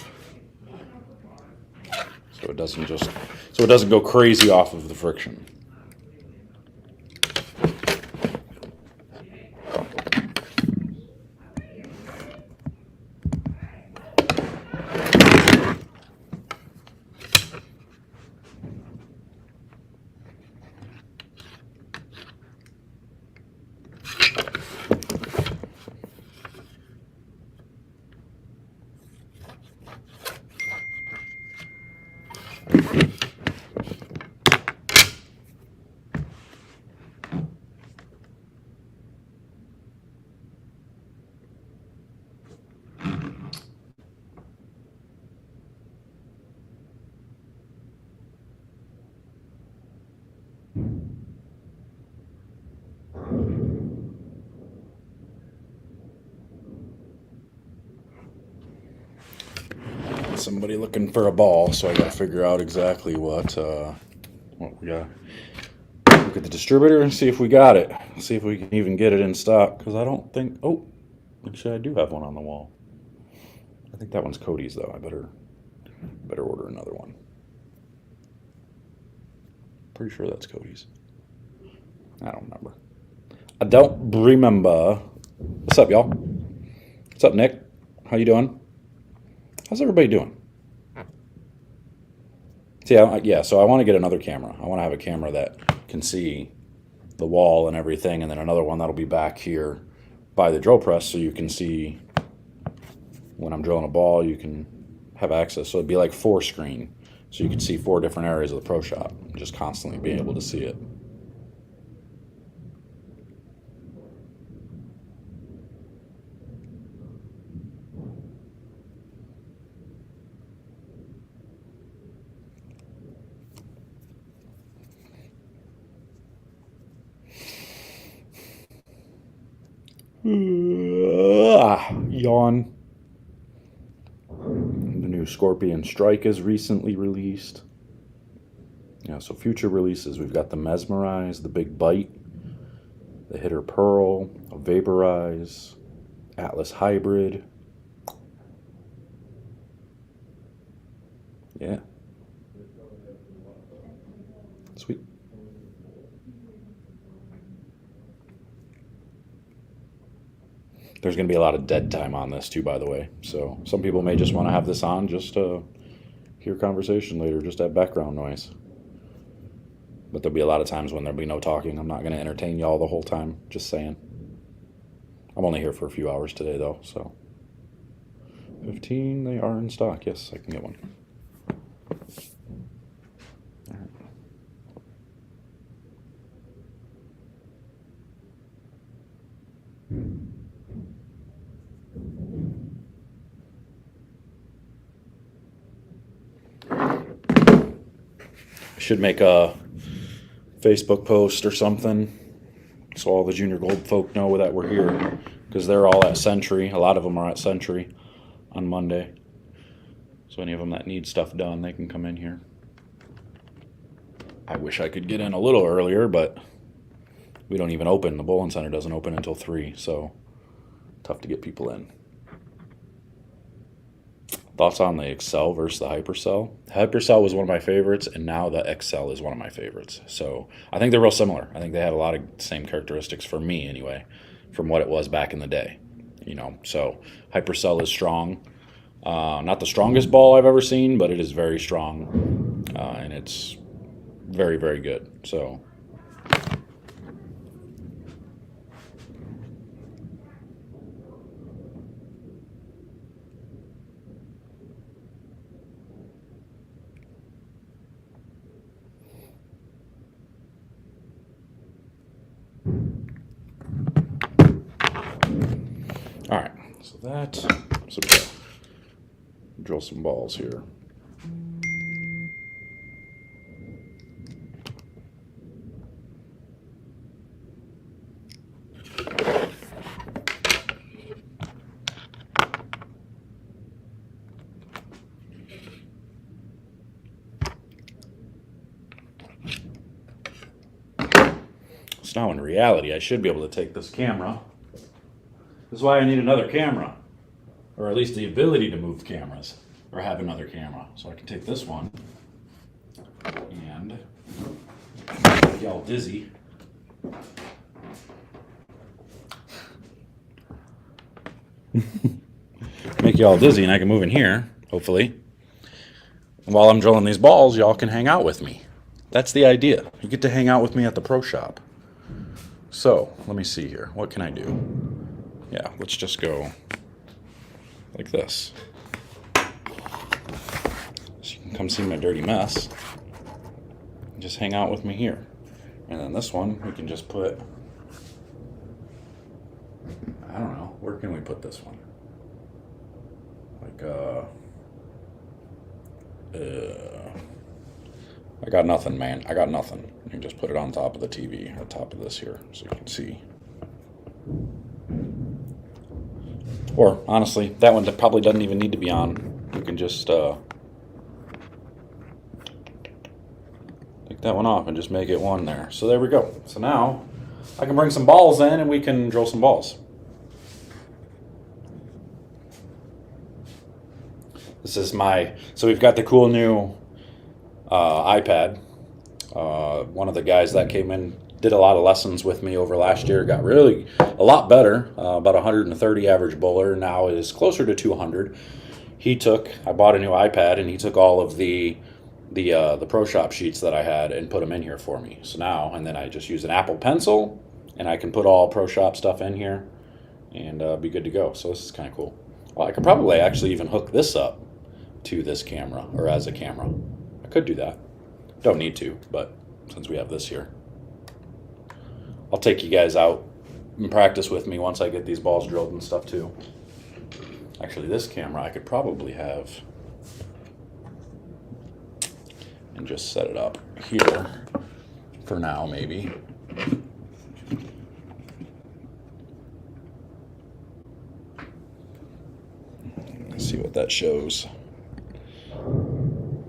So it doesn't go crazy off of the friction. Somebody looking for a ball, so I gotta figure out exactly what we got. Look at the distributor and see if we got it. See if we can even get it in stock. Because I don't think. Oh, actually, I do have one on the wall. I think that one's Cody's though. I better order another one. Pretty sure that's Cody's. I don't remember. I don't remember. What's up, y'all? What's up, Nick? How you doing? How's everybody doing? See, yeah, so I want to get another camera. I want to have a camera that can see the wall and everything, and then another one that'll be back here by the drill press so you can see when I'm drilling a ball, you can have access. So it'd be like 4-screen, so you can see 4 different areas of the pro shop, just constantly be able to see it. Yawn. The new Scorpion Strike is recently released. Yeah, so future releases, we've got the Mesmerize, the Big Bite, the Hitter Pearl, a Vaporize, Atlas Hybrid. Yeah. Sweet. There's going to be a lot of dead time on this too, by the way. So some people may just want to have this on just to hear conversation later, just have background noise. But there'll be a lot of times when there'll be no talking. I'm not going to entertain y'all the whole time, just saying. I'm only here for a few hours today though, so. 15, they are in stock. Yes, I can get one. I should make a Facebook post or something so all the Junior Gold folk know that we're here, because they're all at Century. A lot of them are at Century on Monday. So any of them that need stuff done, they can come in here. I wish I could get in a little earlier, but we don't even open. The Bowling Center doesn't open until 3, so tough to get people in. Thoughts on the Excel versus the Hypercell? The Hypercell was one of my favorites, and now the Excel is one of my favorites. So I think they're real similar. I think they had a lot of same characteristics for me anyway, from what it was back in the day. You know, so Hypercell is strong. Not the strongest ball I've ever seen, but it is very strong, and it's very, very good. So. All right, so we gotta drill some balls here. So now in reality, I should be able to take this camera. This is why I need another camera, or at least the ability to move cameras, or have another camera. So I can take this one and make y'all dizzy. Make y'all dizzy, and I can move in here, hopefully. And while I'm drilling these balls, y'all can hang out with me. That's the idea. You get to hang out with me at the pro shop. So, let me see here. What can I do? Yeah, let's just go like this. So you can come see my dirty mess. Just hang out with me here. And then this one, we can just put, I don't know, where can we put this one? Like, I got nothing, man. I got nothing. You can just put it on top of the TV, or top of this here, so you can see. Or, honestly, that one probably doesn't even need to be on. You can just take that one off and just make it one there. So there we go. So now, I can bring some balls in and we can drill some balls. This is so we've got the cool new iPad. One of the guys that came in did a lot of lessons with me over last year, got really a lot better, about 130 average bowler, now is closer to 200. I bought a new iPad and he took all of the proshop sheets that I had and put them in here for me. So now, and then I just use an Apple Pencil and I can put all proshop stuff in here and be good to go. So this is kind of cool. Well, I could probably actually even hook this up to this camera, or as a camera. I could do that. Don't need to, but since we have this here. I'll take you guys out and practice with me once I get these balls drilled and stuff too. Actually, this camera I could probably have and just set it up here for now, maybe. Let's see what that shows.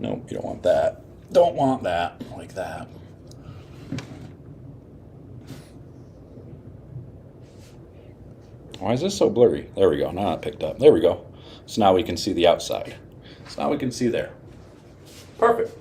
Nope, you don't want that. Don't want that, like that. Why is this so blurry? There we go, now it picked up. There we go. So now we can see the outside. So now we can see there. Perfect.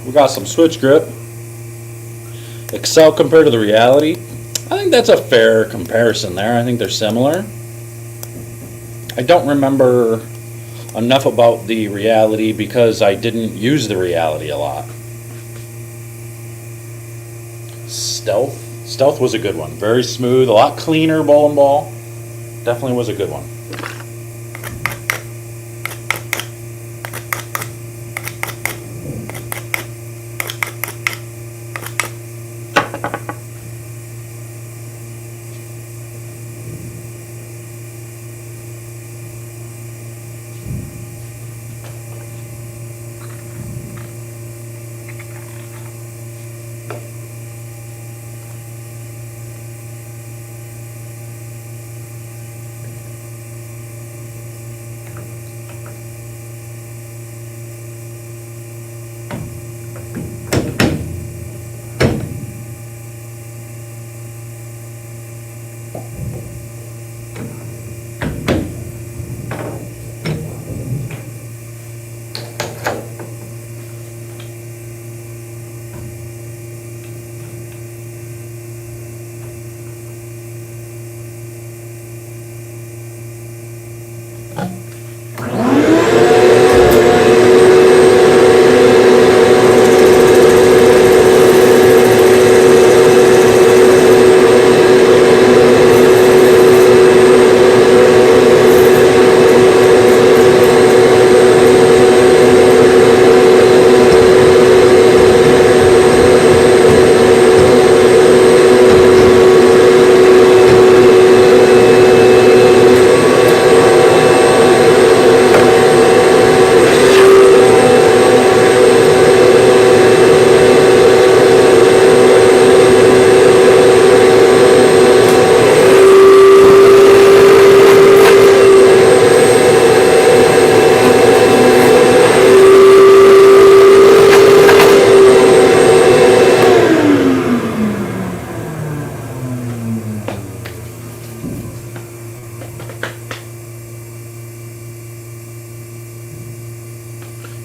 We got some switch grip. Excel compared to the reality. I think that's a fair comparison there. I think they're similar. I don't remember enough about the reality because I didn't use the reality a lot. Stealth was a good one. Very smooth, a lot cleaner bowling ball. Definitely was a good one.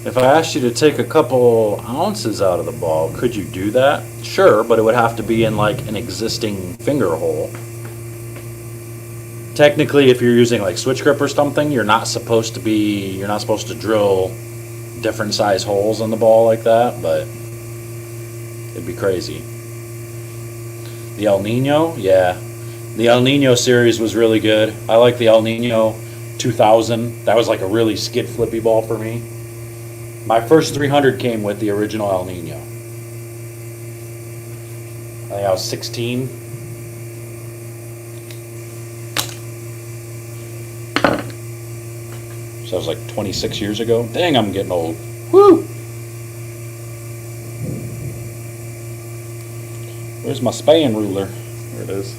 If I asked you to take a couple ounces out of the ball, could you do that? Sure, but it would have to be in like an existing finger hole. Technically, if you're using like switch grip or something, you're not supposed to drill different size holes in the ball like that, but it'd be crazy. The El Nino, yeah. The El Nino series was really good. I like the El Nino 2000. That was like a really skid flippy ball for me. My first 300 came with the original El Nino. I think I was 16. So that was like 26 years ago. Dang, I'm getting old. Woo! Where's my span ruler? There it is.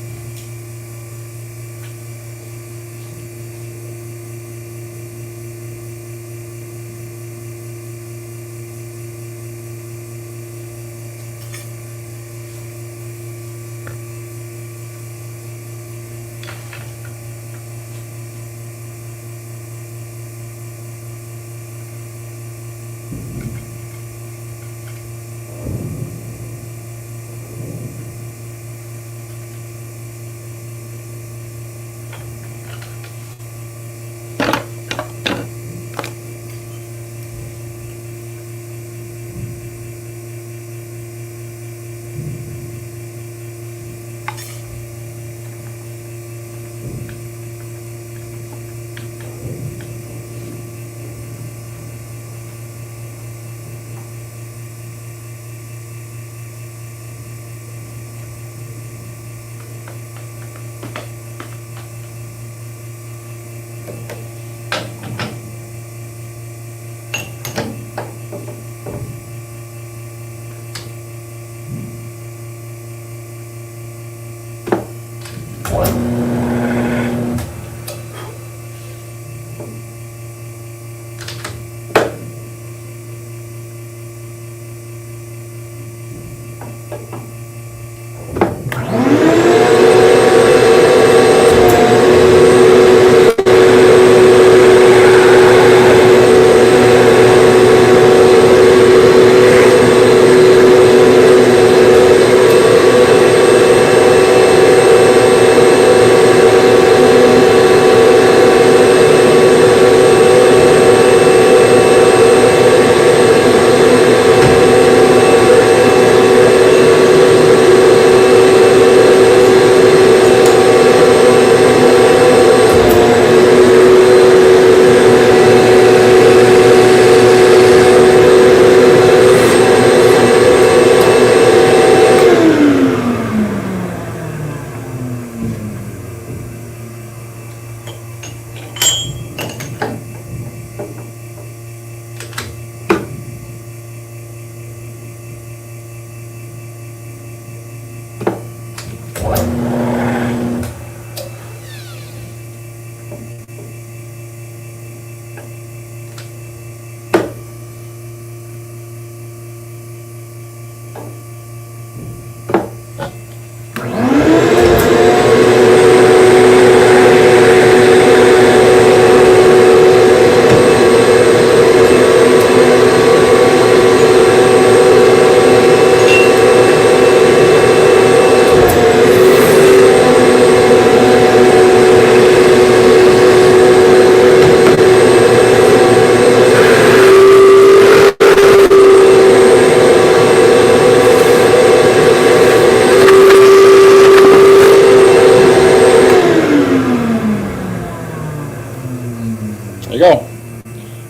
There you go.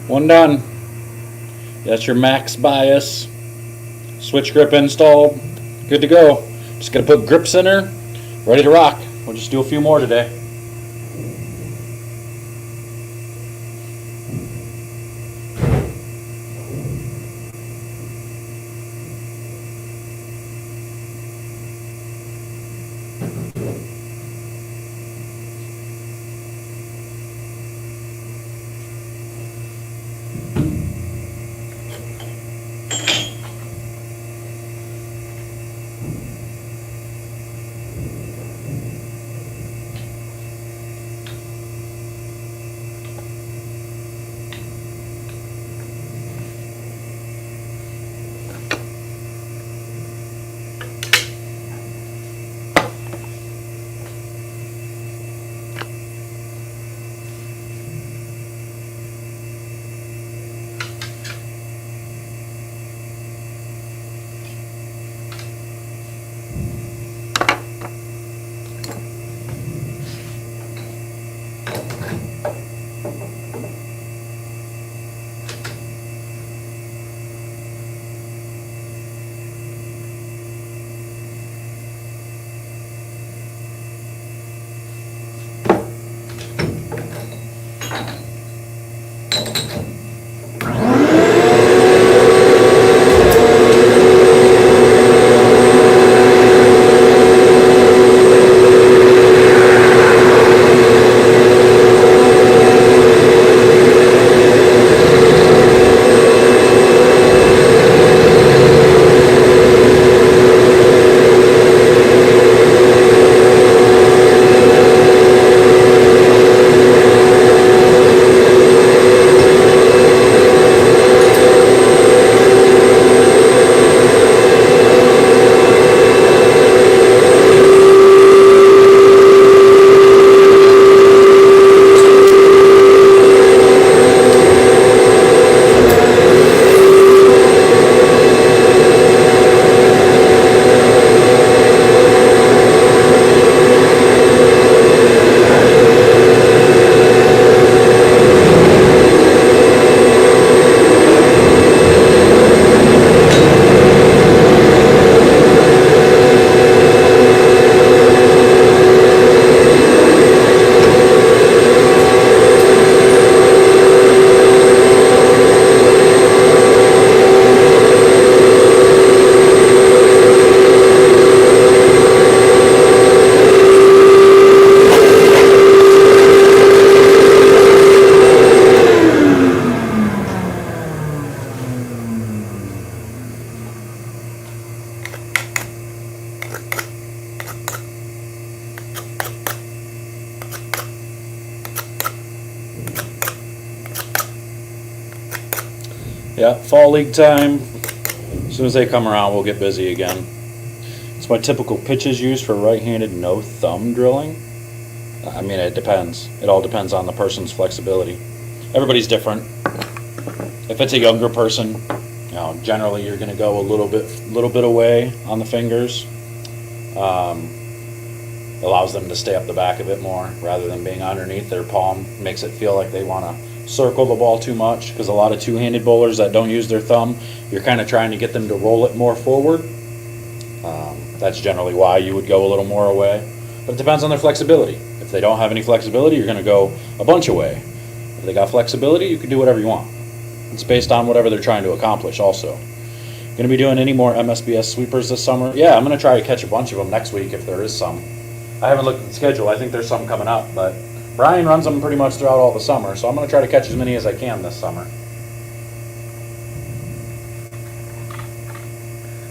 One done. That's your max bias. Switch grip installed. Good to go. Just gonna put grip center, ready to rock. We'll just do a few more today. Yeah, fall league time. As soon as they come around, we'll get busy again. It's my typical pitches used for right-handed no thumb drilling. I mean, it depends. It all depends on the person's flexibility. Everybody's different. If it's a younger person, you know, generally you're going to go a little bit away on the fingers. Allows them to stay up the back a bit more rather than being underneath their palm. Makes it feel like they want to circle the ball too much, because a lot of two-handed bowlers that don't use their thumb, you're kind of trying to get them to roll it more forward. That's generally why you would go a little more away. But it depends on their flexibility. If they don't have any flexibility, you're going to go a bunch away. If they got flexibility, you can do whatever you want. It's based on whatever they're trying to accomplish also. Gonna be doing any more MSBS sweepers this summer? Yeah, I'm gonna try to catch a bunch of them next week if there is some. I haven't looked at the schedule. I think there's some coming up, but Brian runs them pretty much throughout all the summer, so I'm gonna try to catch as many as I can this summer.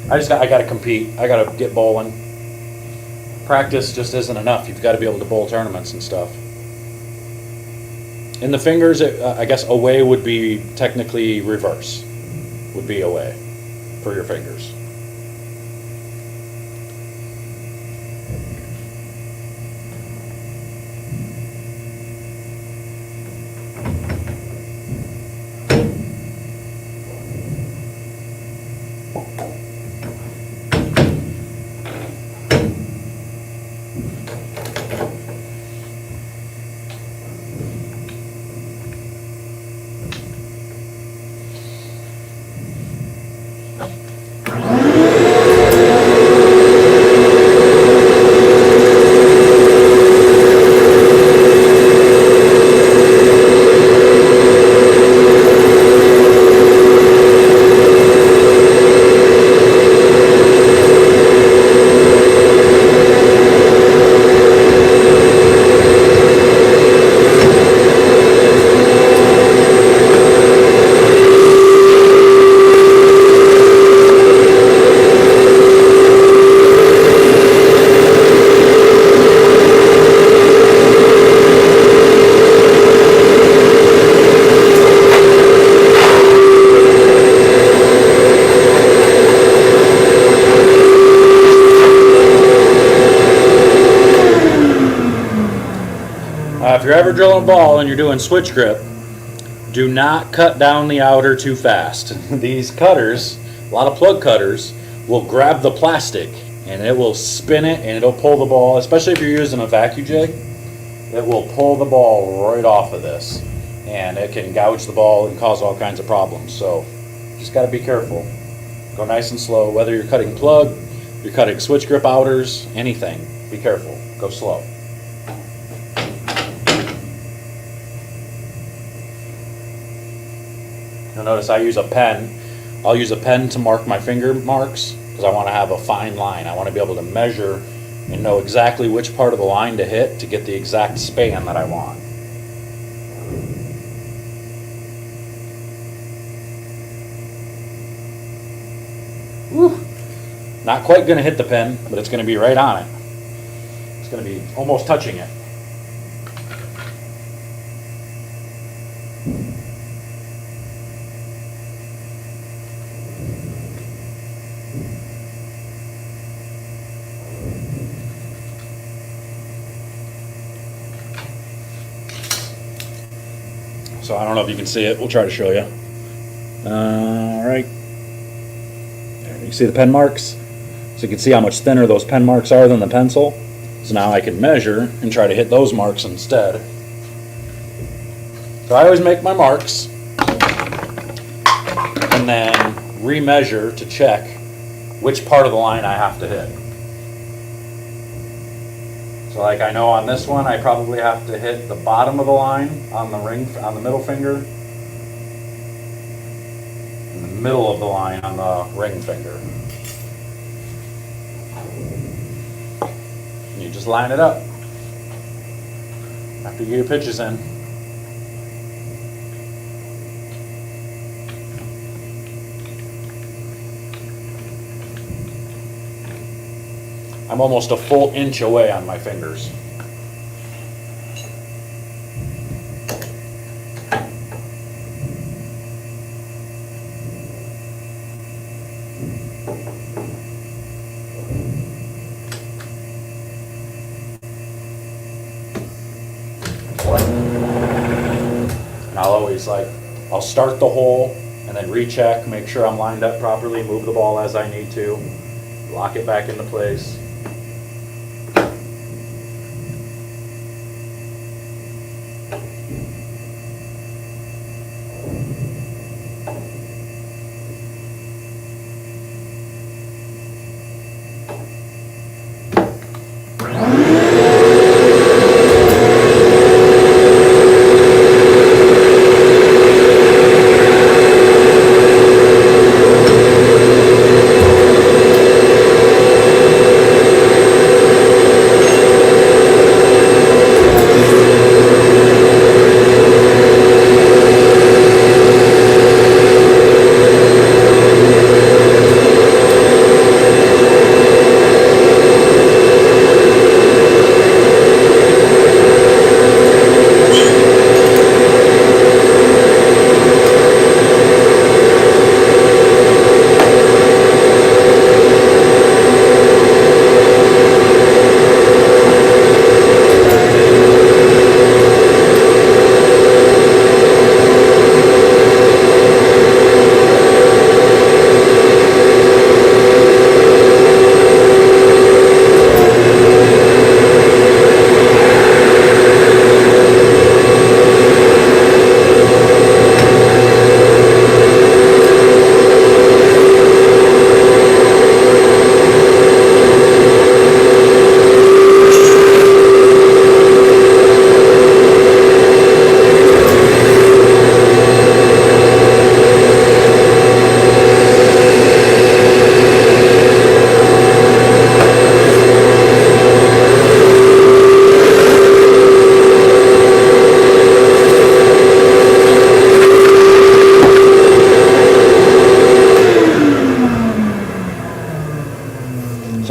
I gotta compete. I gotta get bowling. Practice just isn't enough. You've got to be able to bowl tournaments and stuff. In the fingers, I guess away would be technically reverse. Would be away for your fingers. If you're ever drilling a ball and you're doing switch grip, do not cut down the outer too fast. These cutters, a lot of plug cutters, will grab the plastic and it will spin it and it'll pull the ball, especially if you're using a vacuum jig, it will pull the ball right off of this. And it can gouge the ball and cause all kinds of problems. So just got to be careful. Go nice and slow. Whether you're cutting plug, you're cutting switch grip outers, anything, be careful. Go slow. You'll notice I use a pen. I'll use a pen to mark my finger marks because I want to have a fine line. I want to be able to measure and know exactly which part of the line to hit to get the exact span that I want. Whew. Not quite going to hit the pen, but it's going to be right on it. It's going to be almost touching it. So I don't know if you can see it. We'll try to show you. All right. There, you see the pen marks? So you can see how much thinner those pen marks are than the pencil. So now I can measure and try to hit those marks instead. So I always make my marks and then re-measure to check which part of the line I have to hit. So like I know on this one, I probably have to hit the bottom of the line on the ring, on the middle finger, and the middle of the line on the ring finger. And you just line it up after you get your pitches in. I'm almost a full inch away on my fingers. And I'll always I'll start the hole and then recheck, make sure I'm lined up properly, move the ball as I need to, lock it back into place.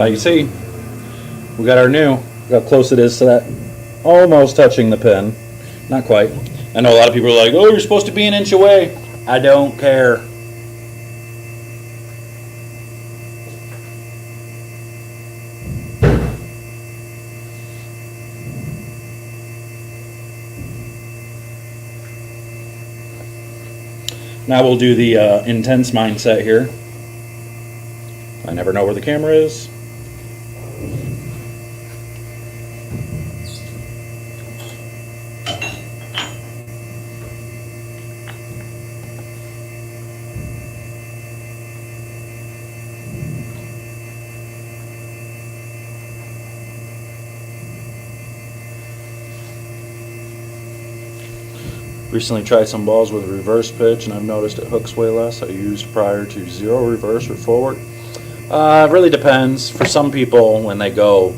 So you see, we got our new, look how close it is to that, almost touching the pin. Not quite. I know a lot of people are like, oh, you're supposed to be an inch away. I don't care. Now we'll do the intense mindset here. I never know where the camera is. Recently tried some balls with reverse pitch, and I've noticed it hooks way less. I used prior to 0 reverse or forward. It really depends. For some people, when they go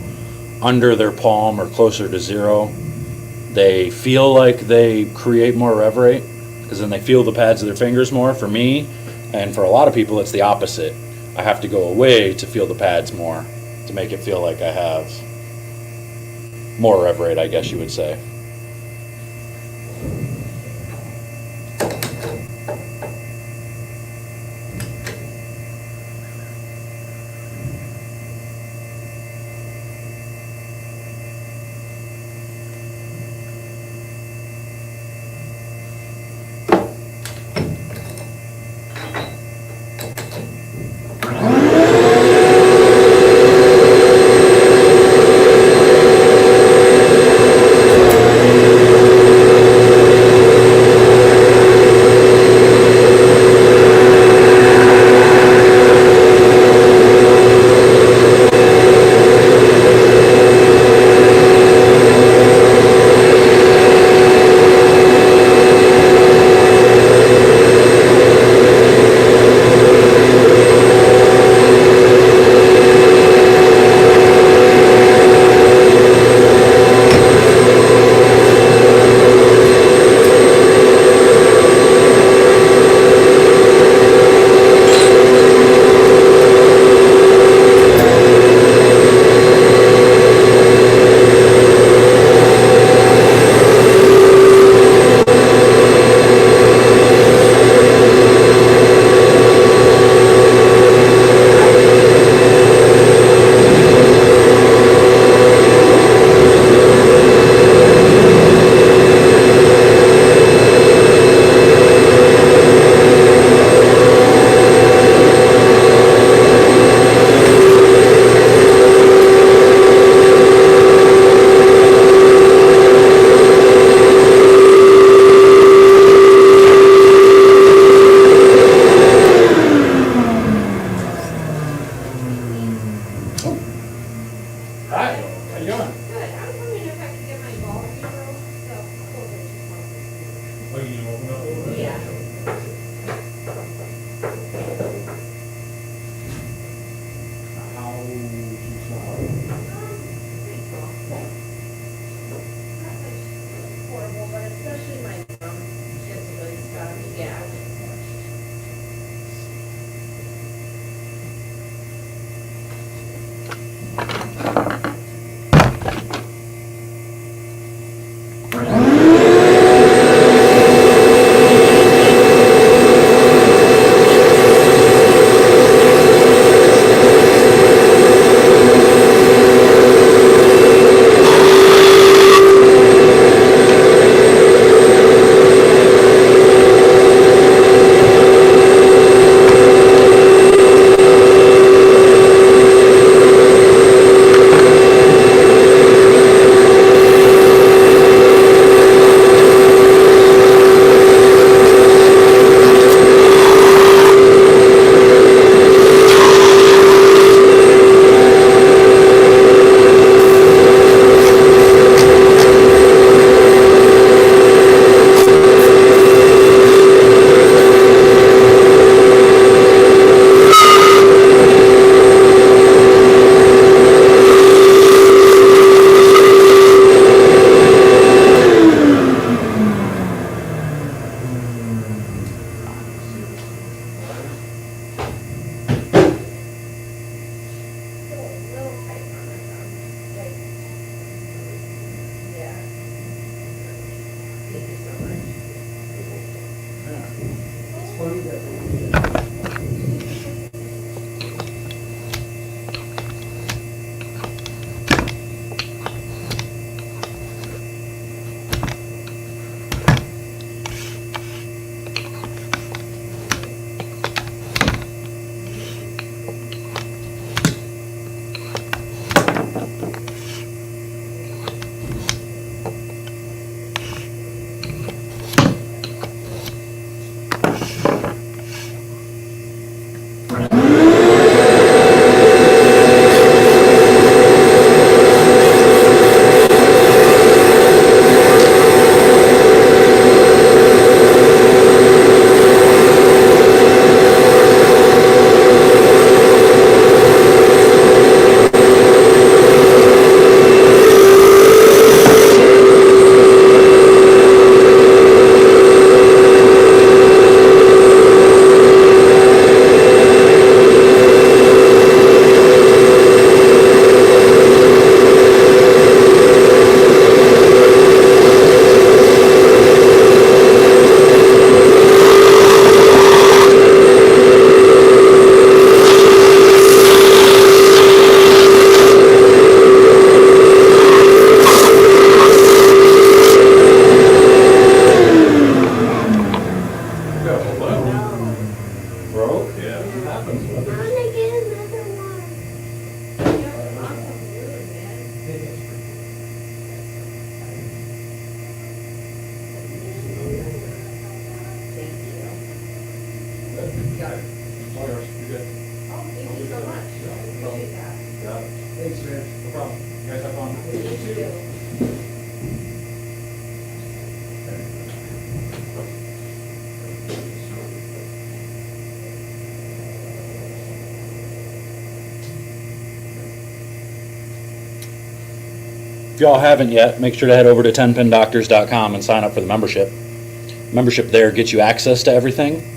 under their palm or closer to 0, they feel like they create more rev rate because then they feel the pads of their fingers more. For me, and for a lot of people, it's the opposite. I have to go away to feel the pads more to make it feel like I have more rev rate, I guess you would say. problem. You guys have fun. If y'all haven't yet, make sure to head over to 10pindoctors.com and sign up for the membership. Membership there gets you access to everything.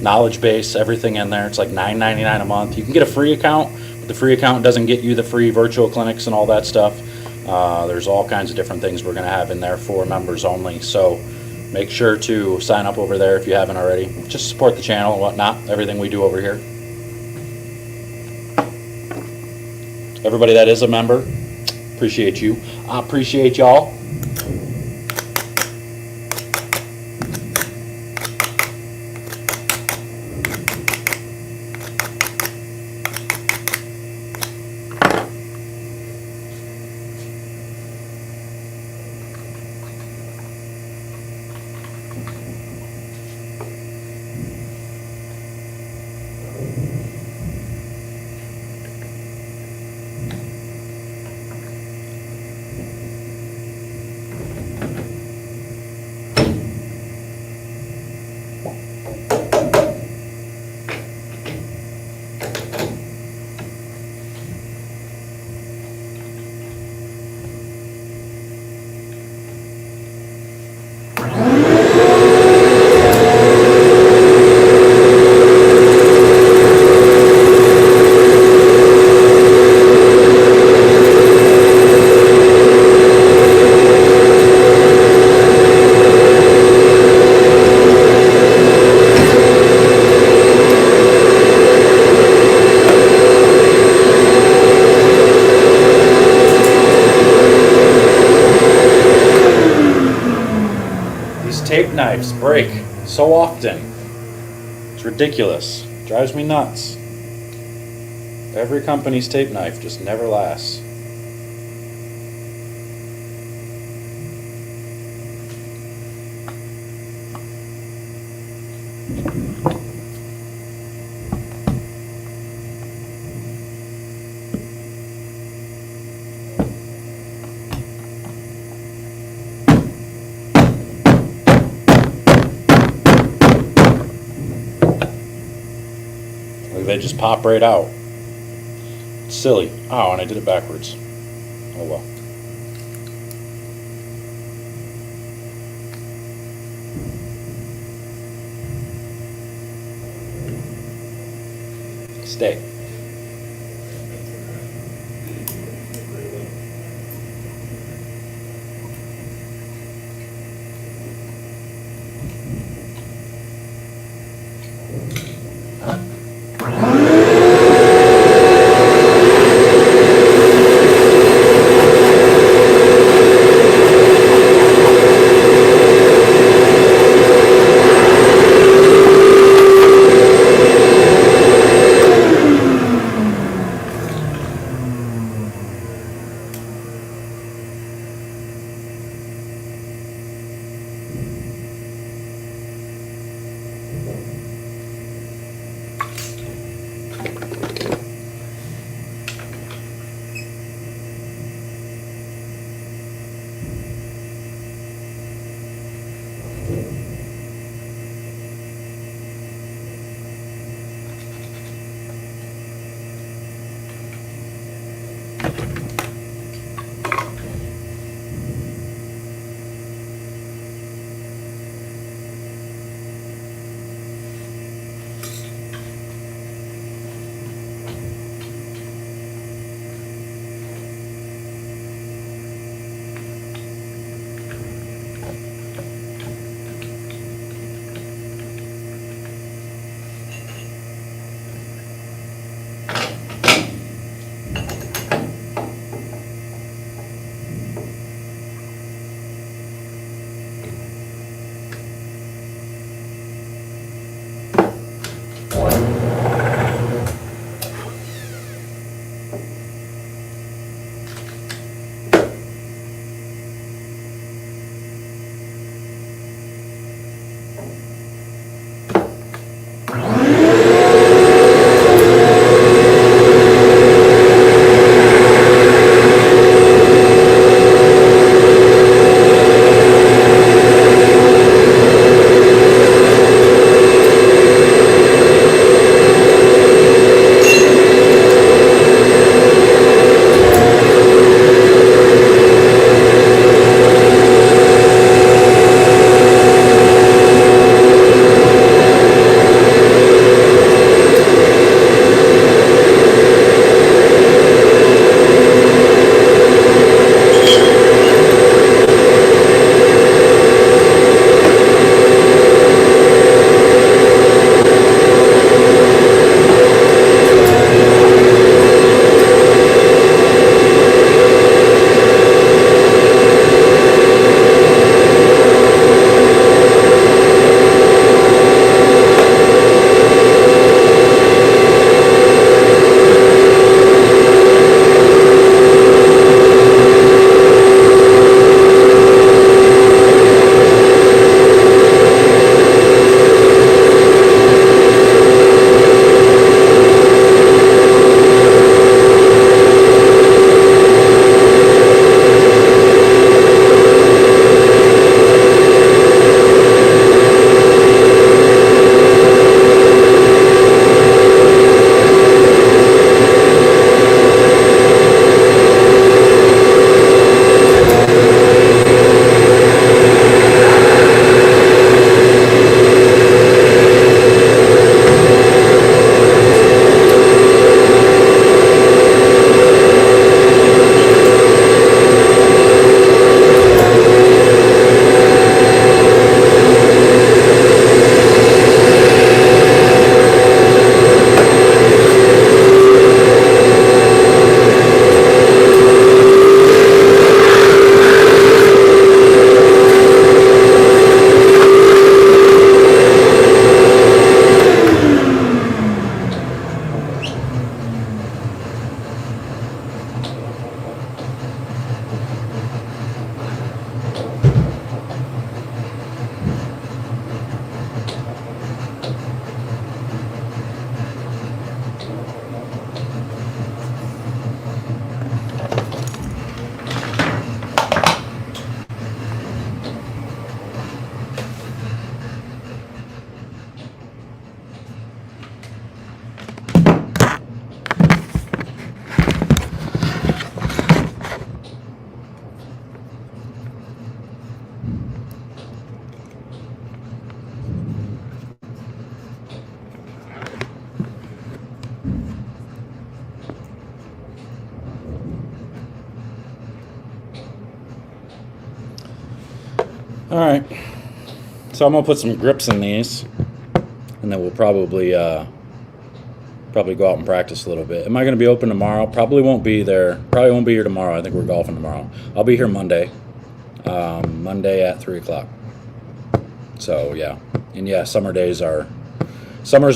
Knowledge base, everything in there. It's like $9.99 a month. You can get a free account, but the free account doesn't get you the free virtual clinics and all that stuff. There's all kinds of different things we're going to have in there for members only. So make sure to sign up over there if you haven't already. Just support the channel and whatnot, everything we do over here. Everybody that is a member, appreciate you. I appreciate y'all. Tape knives break so often. It's ridiculous. Drives me nuts. Every company's tape knife just never lasts. They just pop right out. It's silly. Oh, and I did it backwards. Oh well. Stay. All right. So I'm gonna put some grips in these, and then we'll probably go out and practice a little bit. Am I gonna be open tomorrow? Probably won't be there. Probably won't be here tomorrow. I think we're golfing tomorrow. I'll be here Monday. Monday at 3 o'clock. So yeah, and yeah, summers are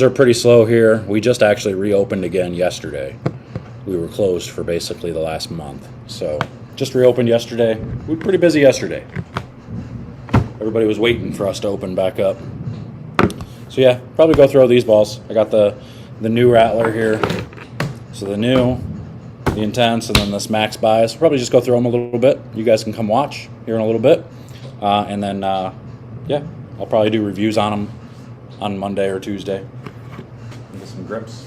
pretty slow here. We just actually reopened again yesterday. We were closed for basically the last month. So just reopened yesterday. We were pretty busy yesterday. Everybody was waiting for us to open back up. So yeah, probably go throw these balls. I got the new Rattler here. So the new, the Intense, and then this Max Bias. Probably just go throw them a little bit. You guys can come watch here in a little bit. And then, yeah, I'll probably do reviews on them on Monday or Tuesday. Get some grips.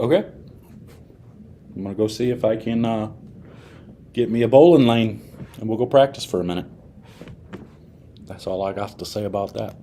Okay. I'm gonna go see if I can get me a bowling lane, and we'll go practice for a minute. That's all I got to say about that.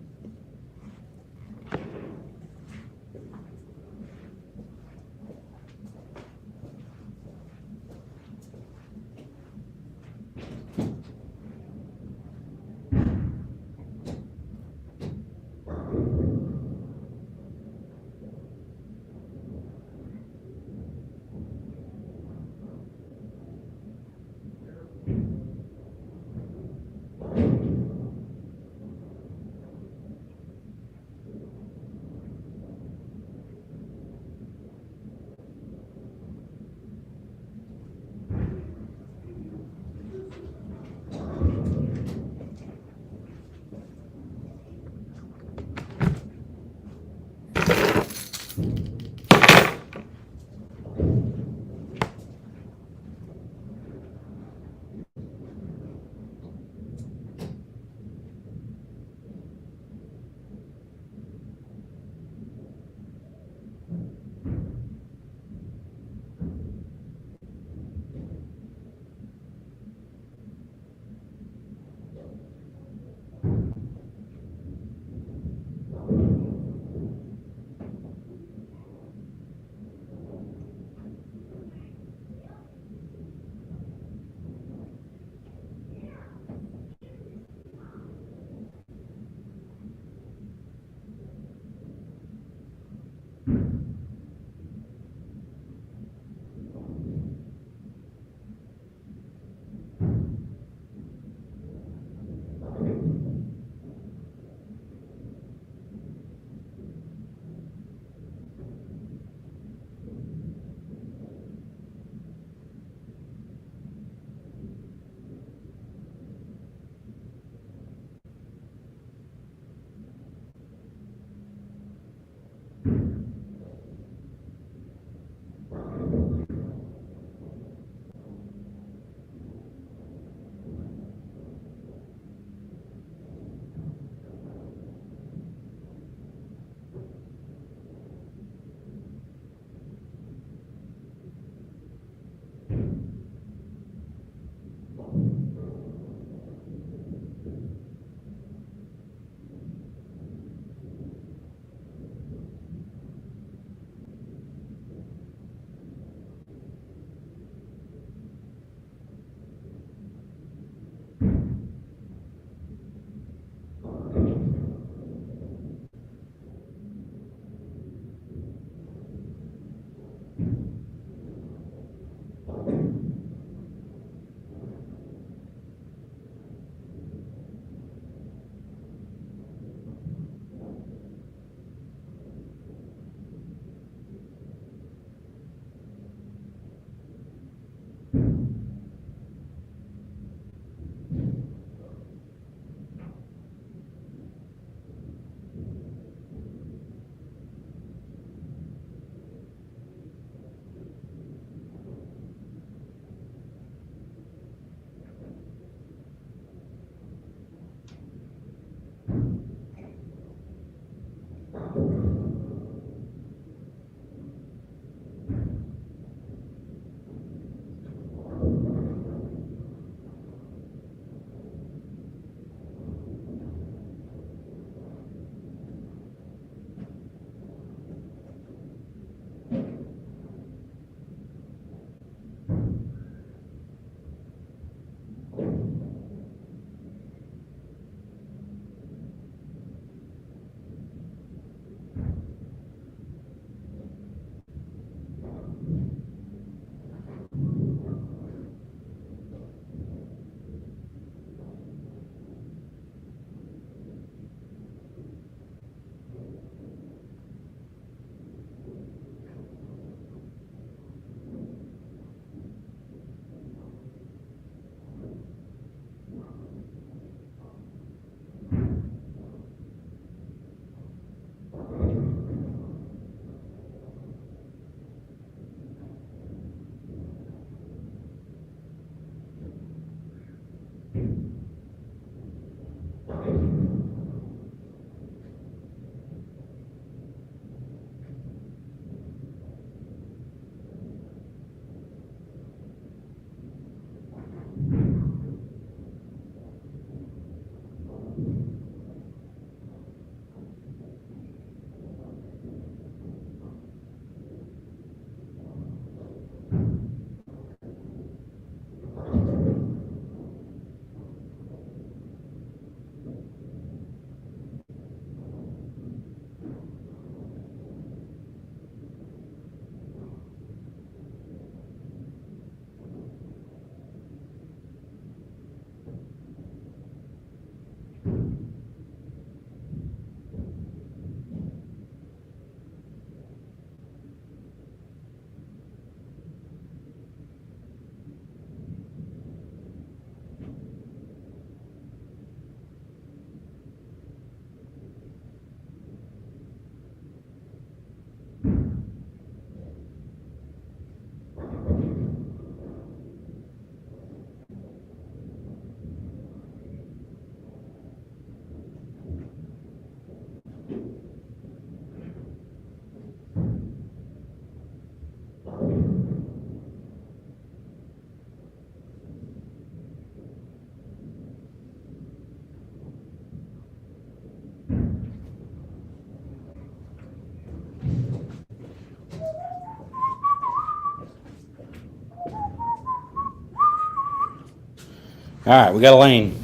right, we got a lane.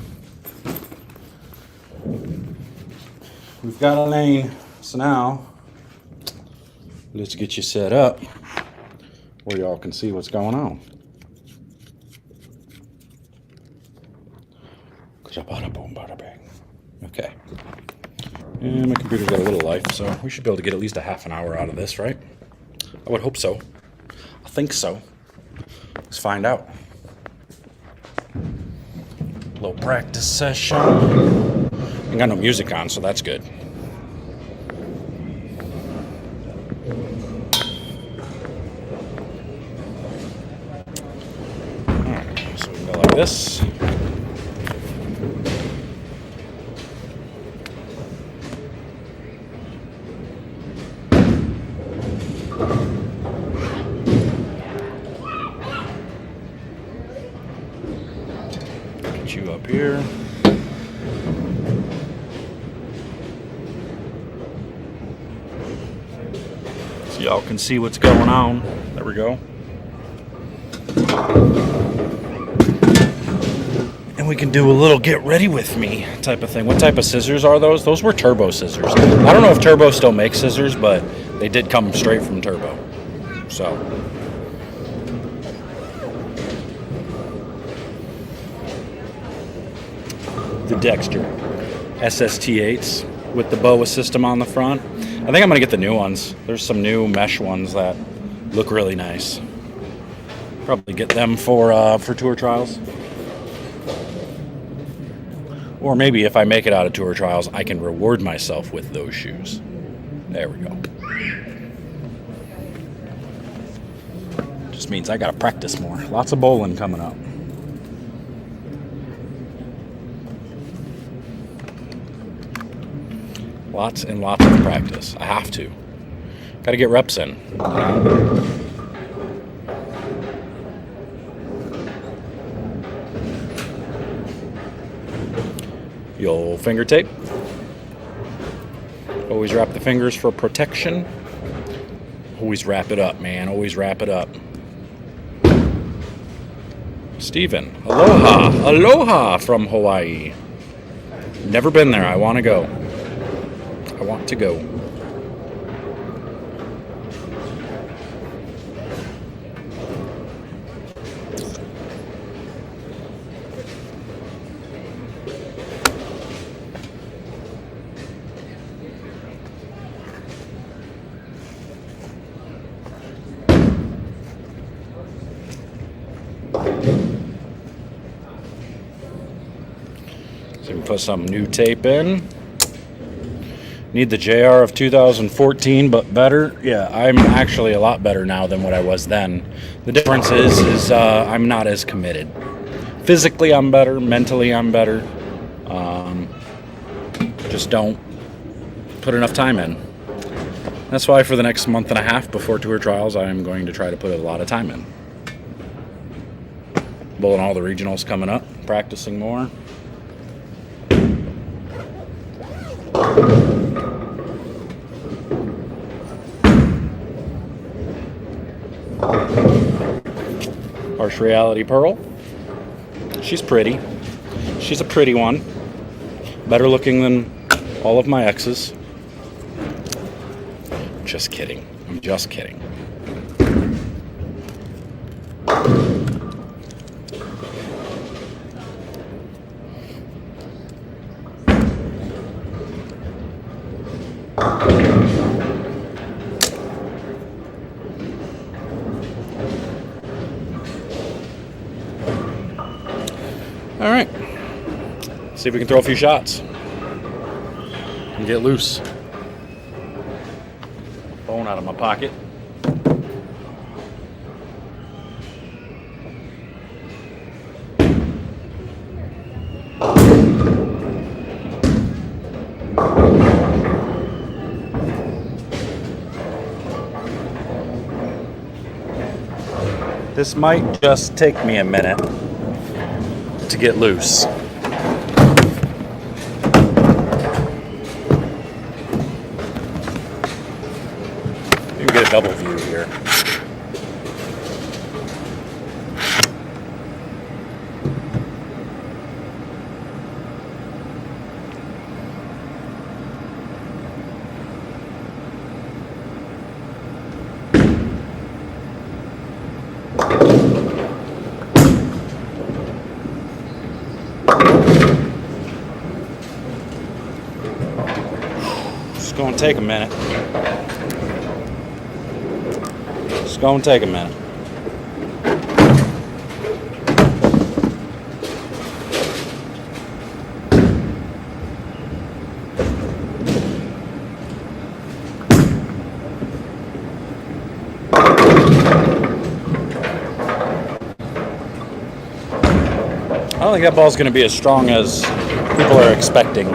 We've got a lane. So now, let's get you set up where y'all can see what's going on. Bada boom, bada bang. Okay. And my computer's got a little life, so we should be able to get at least a half an hour out of this, right? I would hope so. I think so. Let's find out. Little practice session. Ain't got no music on, so that's good. Alright, so we can go like this. You up here. So y'all can see what's going on. There we go. And we can do a little get ready with me type of thing. What type of scissors are those? Those were Turbo scissors. I don't know if Turbo still makes scissors, but they did come straight from Turbo. So the Dexter SST8s with the BOA system on the front. I think I'm gonna get the new ones. There's some new mesh ones that look really nice. Probably get them for tour trials. Or maybe if I make it out of tour trials, I can reward myself with those shoes. There we go. Just means I gotta practice more. Lots of bowling coming up. Lots and lots of practice. I have to. Got to get reps in. The old finger tape. Always wrap the fingers for protection. Always wrap it up, man. Always wrap it up. Steven, aloha. Aloha from Hawaii. Never been there. I want to go. I want to go. So we can put some new tape in. Need the JR of 2014, but better. Yeah, I'm actually a lot better now than what I was then. The difference is I'm not as committed. Physically, I'm better. Mentally, I'm better. Just don't put enough time in. That's why for the next month and a half before tour trials, I'm going to try to put a lot of time in. Bowling all the regionals coming up, practicing more. Harsh Reality Pearl. She's pretty. She's a pretty one. Better looking than all of my exes. Just kidding. I'm just kidding. All right. See if we can throw a few shots and get loose. Phone out of my pocket. This might just take me a minute to get loose. You can get a double view here. gonna take a minute. It's gonna take a minute. I don't think that ball's going to be as strong as people are expecting.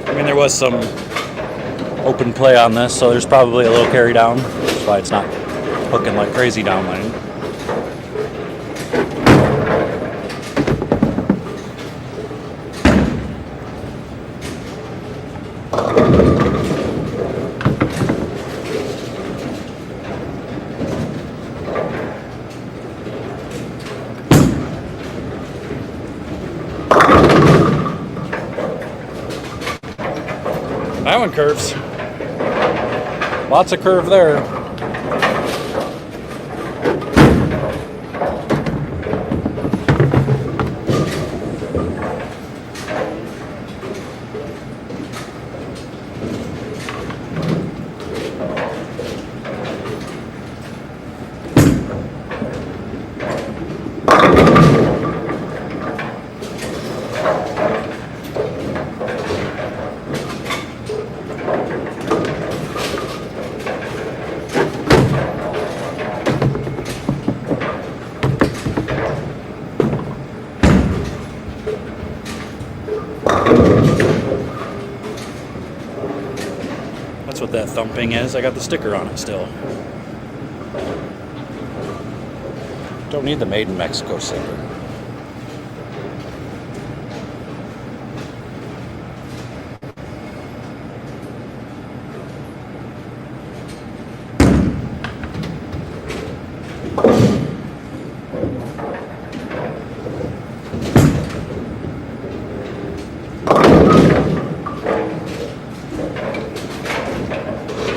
I mean, there was some open play on this, so there's probably a little carry down. That's why it's not hooking like crazy down lane. That one curves. Lots of curve there. That's what that thumping is. I got the sticker on it still. Don't need the Made in Mexico sticker.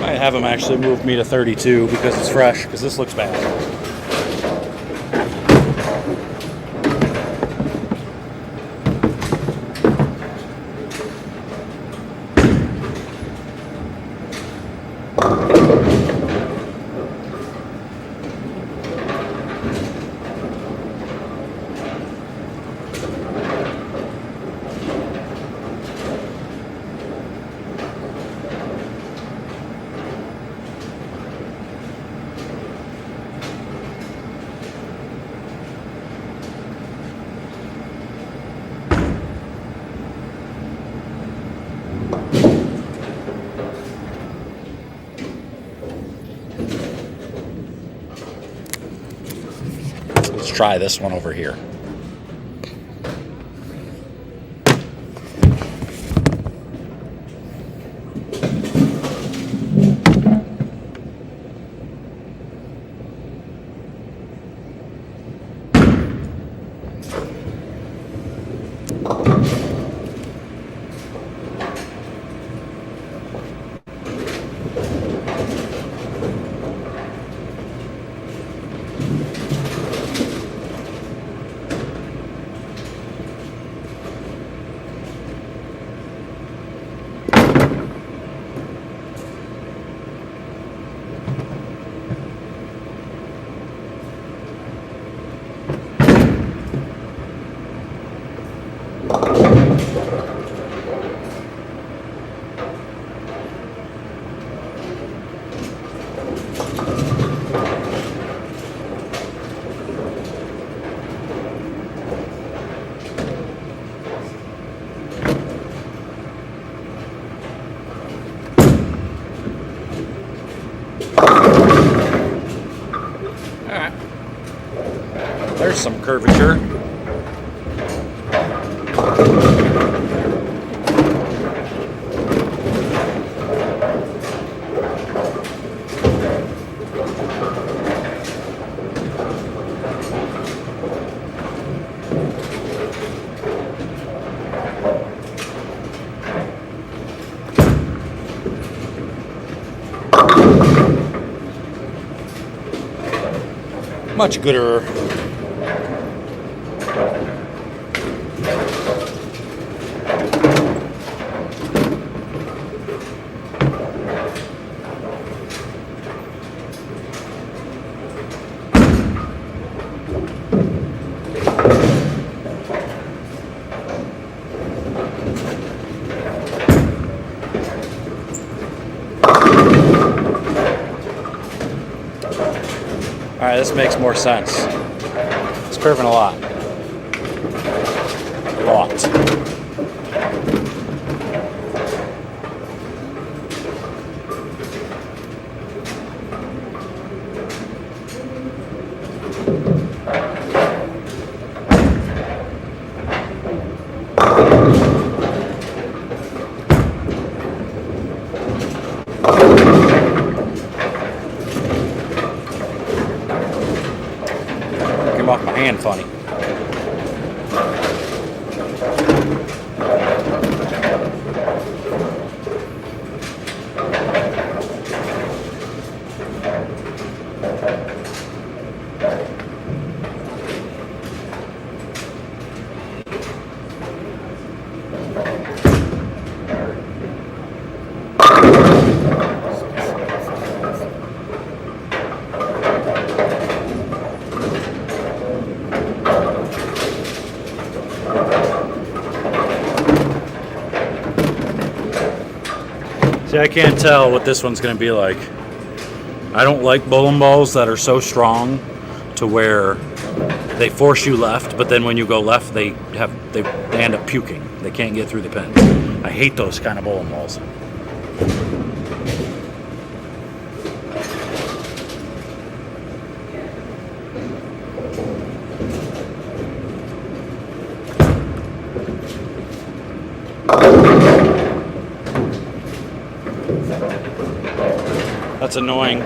I have them actually move me to 32 because it's fresh, because this looks bad. Let's try this one over here. There's some curvature. Much gooder. All right, this makes more sense. It's curving a lot. A lot. Came off my hand funny. See, I can't tell what this one's going to be like. I don't like bowling balls that are so strong to where they force you left, but then when you go left, they end up puking. They can't get through the pin. I hate those kind of bowling balls. That's annoying.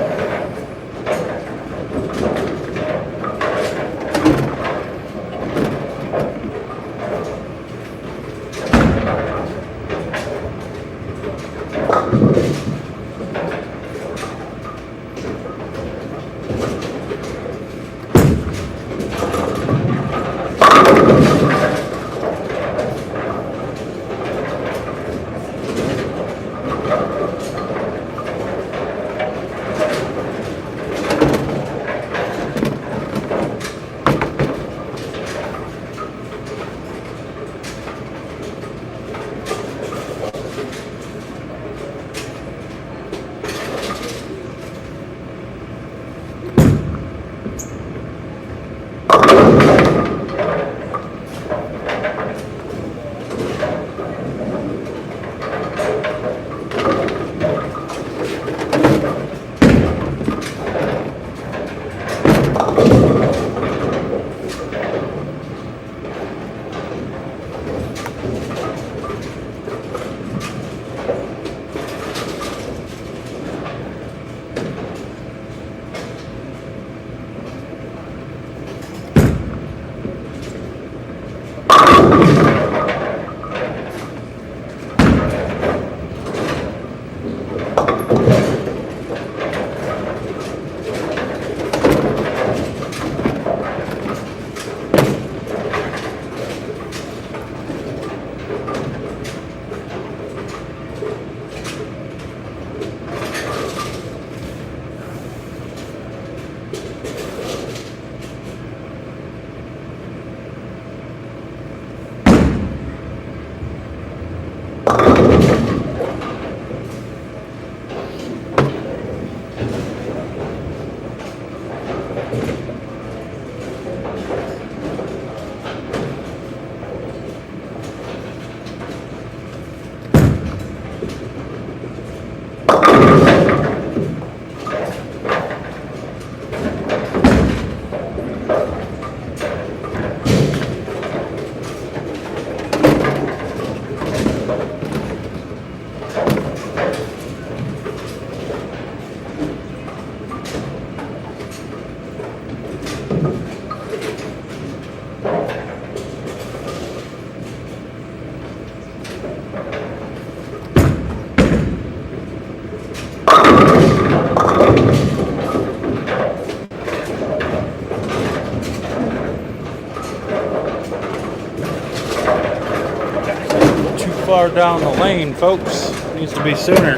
far down the lane, folks. It needs to be sooner.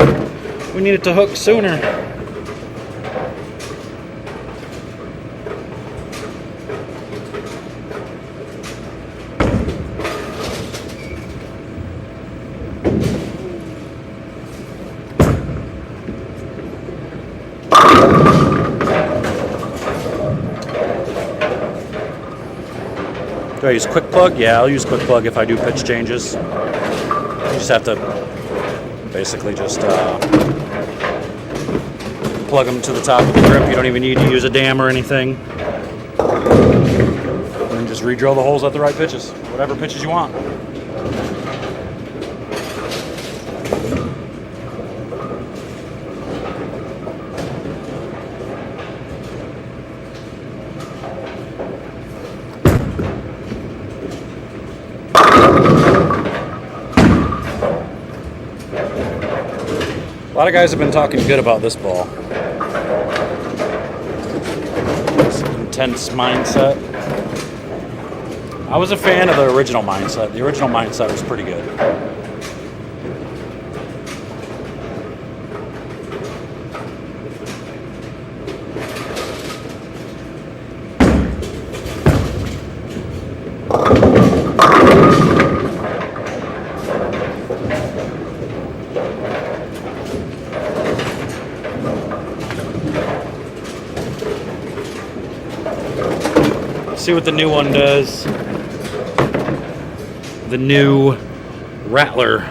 We need it to hook sooner. Do I use quick plug? Yeah, I'll use quick plug if I do pitch changes. You just have to basically just plug them to the top of the grip. You don't even need to use a dam or anything. And then just re-drill the holes at the right pitches, whatever pitches you want. A lot of guys have been talking good about this ball. It's an intense mindset. I was a fan of the original mindset. The original mindset was pretty good. See what the new one does. The new Rattler.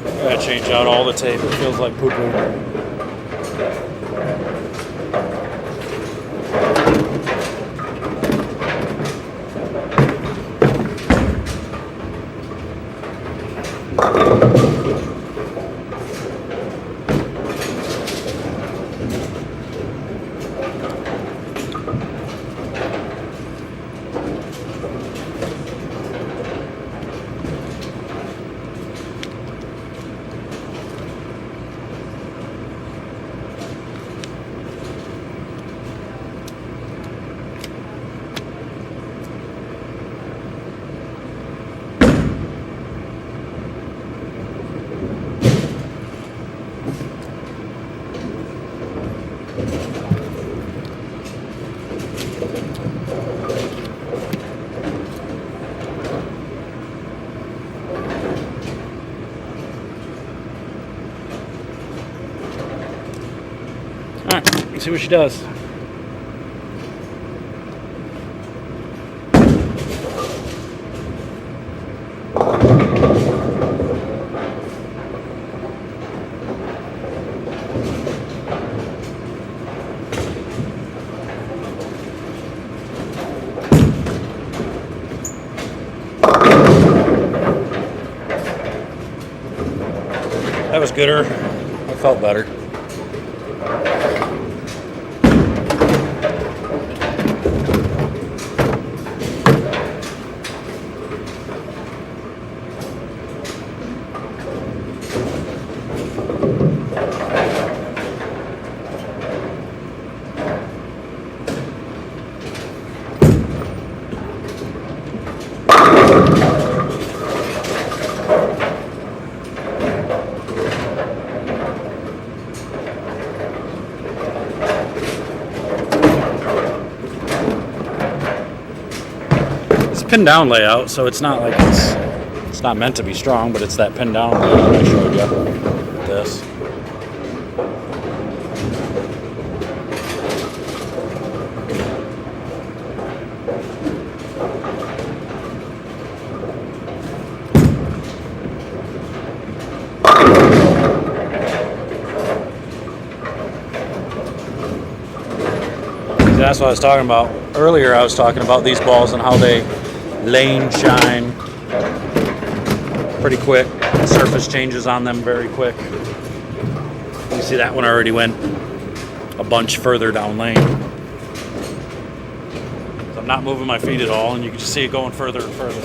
I gotta change out all the tape. It feels like poo-poo. Alright, let's see what she does. That was gooder. I felt better. Pin down layout, so it's not like it's not meant to be strong, but it's that pin down layout I showed you. This. That's what I was talking about earlier. I was talking about these balls and how they lane shine pretty quick. Surface changes on them very quick. You see that one already went a bunch further down lane. So I'm not moving my feet at all, and you can just see it going further and further.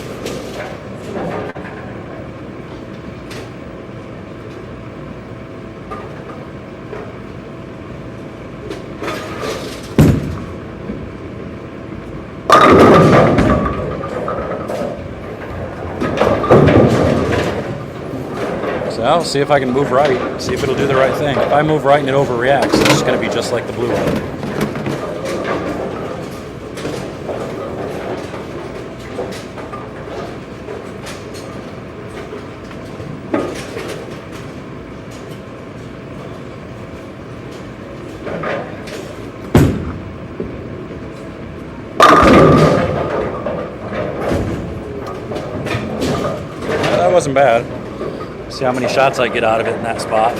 So I'll see if I can move right, see if it'll do the right thing. If I move right and it overreacts, it's just going to be just like the blue one. That wasn't bad. See how many shots I get out of it in that spot.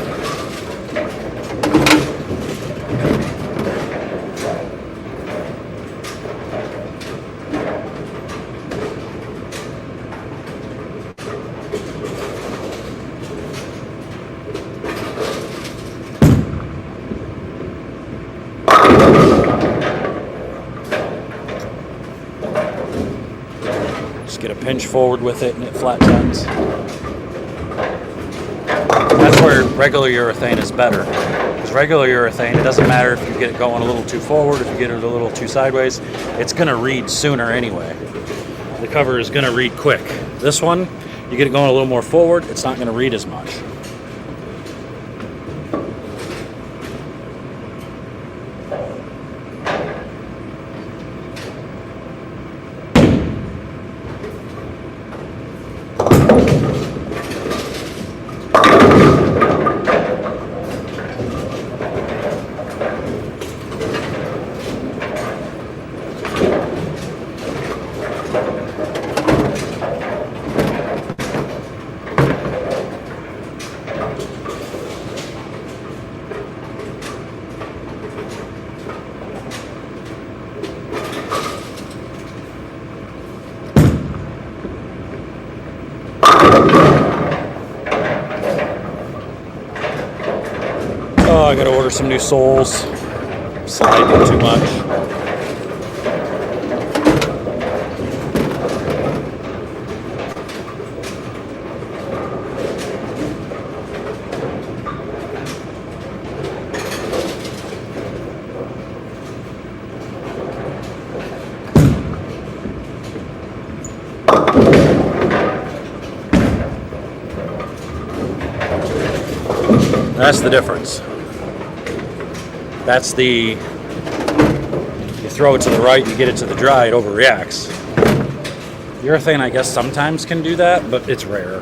Just get a pinch forward with it and it flat tends. That's where regular urethane is better. Because regular urethane, it doesn't matter if you get it going a little too forward, if you get it a little too sideways, it's going to read sooner anyway. The cover is going to read quick. This one, you get it going a little more forward, it's not going to read as much. Oh, I gotta order some new soles. Sliding too much. That's the difference. That's the, you throw it to the right, you get it to the dry, it overreacts. Urethane, I guess, sometimes can do that, but it's rare.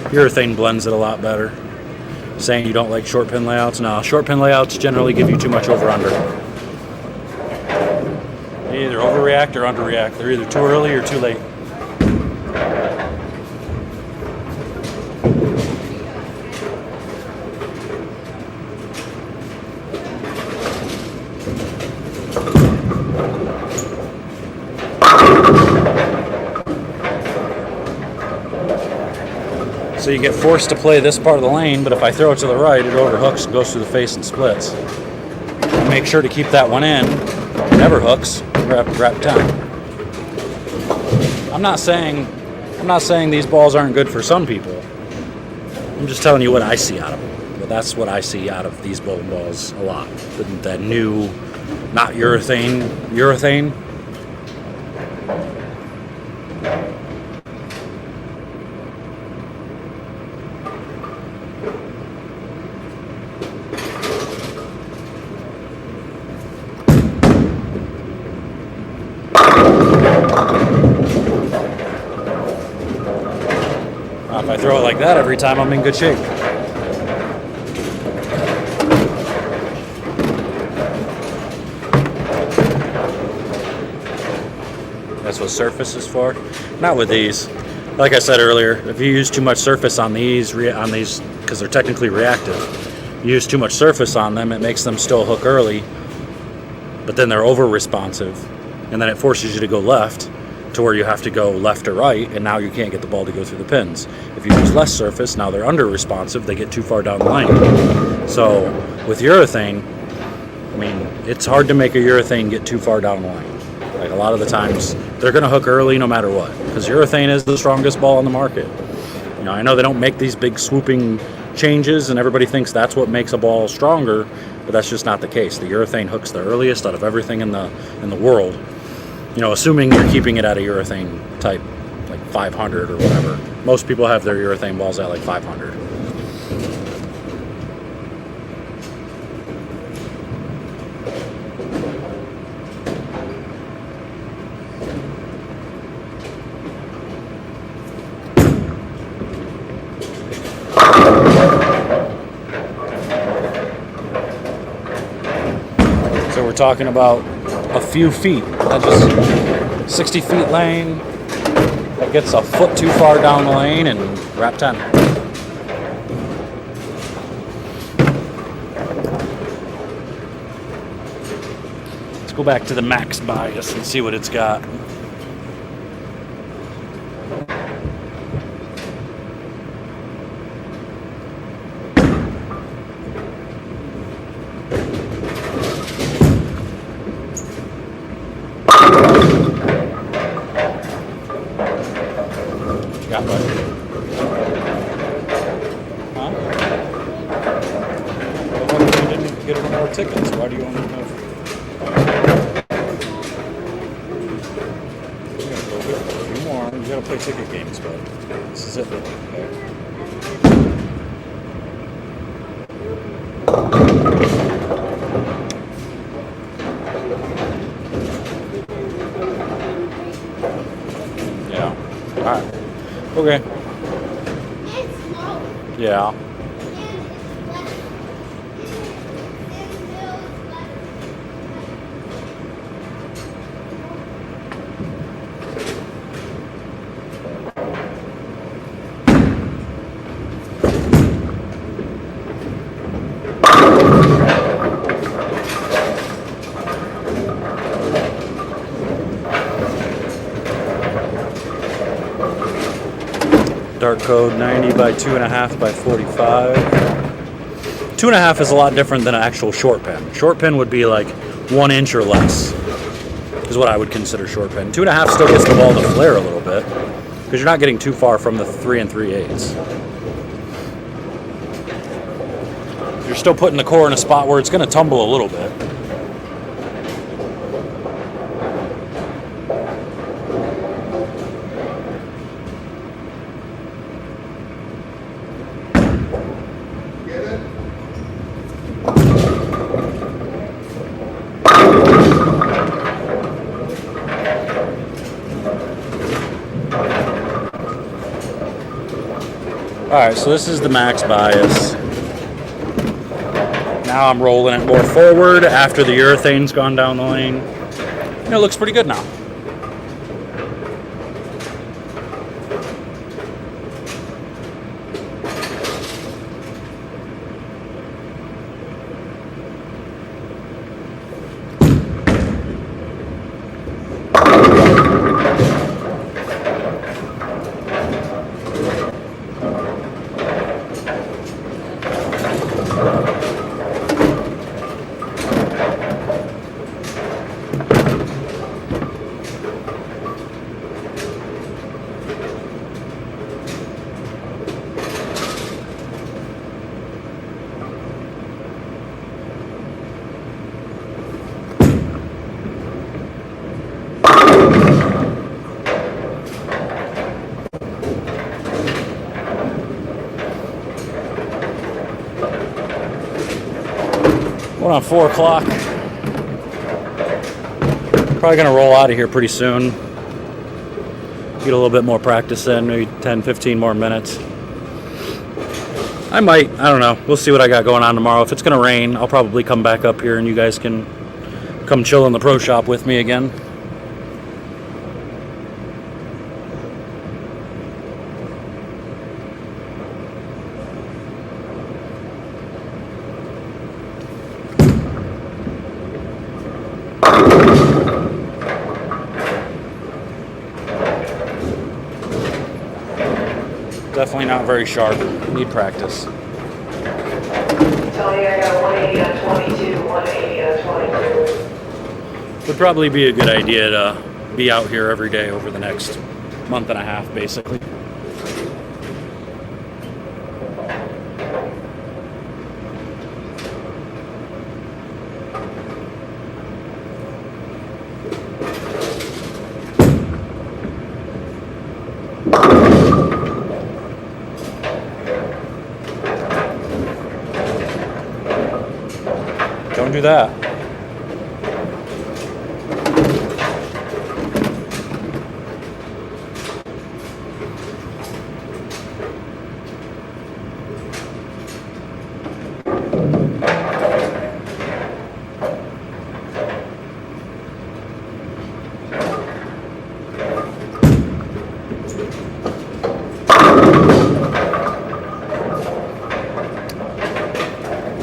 Urethane blends it a lot better. Saying you don't like short pin layouts? No, short pin layouts generally give you too much over-under. They either overreact or underreact. They're either too early or too late. So you get forced to play this part of the lane, but if I throw it to the right, it overhooks and goes through the face and splits. And make sure to keep that one in. It never hooks. Wrap 10. I'm not saying these balls aren't good for some people. I'm just telling you what I see out of them. But that's what I see out of these bowling balls a lot. That new, not urethane. If I throw it like that every time, I'm in good shape. That's what surface is for. Not with these. Like I said earlier, if you use too much surface on these, because they're technically reactive, you use too much surface on them, it makes them still hook early, but then they're over responsive, and then it forces you to go left to where you have to go left or right, and now you can't get the ball to go through the pins. If you use less surface, now they're under responsive, they get too far down the lane. So with urethane, I mean, it's hard to make a urethane get too far down the lane. Like a lot of the times, they're going to hook early no matter what, because urethane is the strongest ball on the market. You know, I know they don't make these big swooping changes, and everybody thinks that's what makes a ball stronger, but that's just not the case. The urethane hooks the earliest out of everything in the world. You know, assuming you're keeping it at a urethane type, like 500 or whatever. Most people have their urethane balls at like 500. So we're talking about a few feet. That just 60 feet lane. That gets a foot too far down the lane and wrap 10. Let's go back to the max bias and see what it's got. Got what? Huh? Well, what if you didn't get any more tickets? Why do you only have... You gotta go get a few more. You gotta play ticket games, but this is it. Okay. Yeah. Alright. Okay. It's slow. Yeah. Dart code 90 by 2.5 by 45. 2.5 is a lot different than an actual short pin. Short pin would be like 1 inch or less, is what I would consider short pin. 2.5 still gets the ball to flare a little bit, because you're not getting too far from the 3 3/8. You're still putting the core in a spot where it's going to tumble a little bit. Alright, so this is the max bias. Now I'm rolling it more forward after the urethane's gone down the lane. And it looks pretty good now. We're on 4 o'clock. Probably gonna roll out of here pretty soon. Get a little bit more practice in, maybe 10, 15 more minutes. I might, I don't know. We'll see what I got going on tomorrow. If it's gonna rain, I'll probably come back up here and you guys can come chill in the pro shop with me again. Definitely not very sharp. Need practice. Tony, I got 180 on 22, 180 on 20. would probably be a good idea to be out here every day over the next month and a half, basically. Don't do that.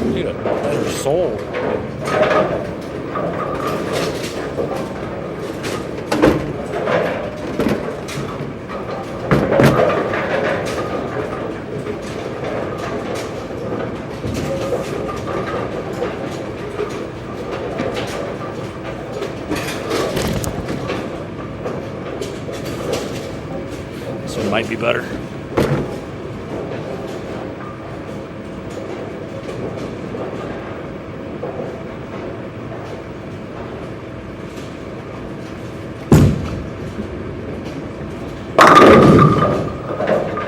Need a better soul. This one might be better.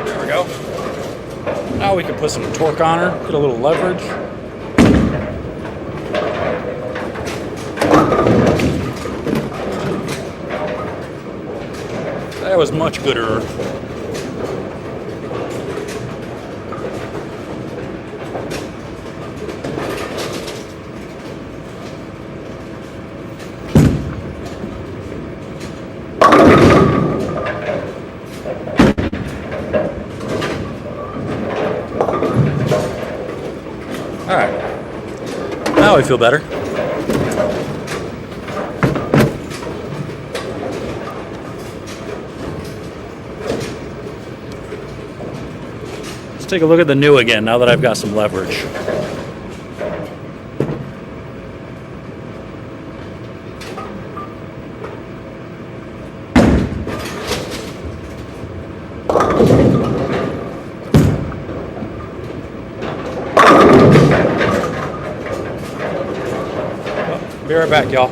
There we go. Now we can put some torque on her, get a little leverage. That was much gooder. Alright, now I feel better. Let's take a look at the new again now that I've got some leverage. Be right back, y'all.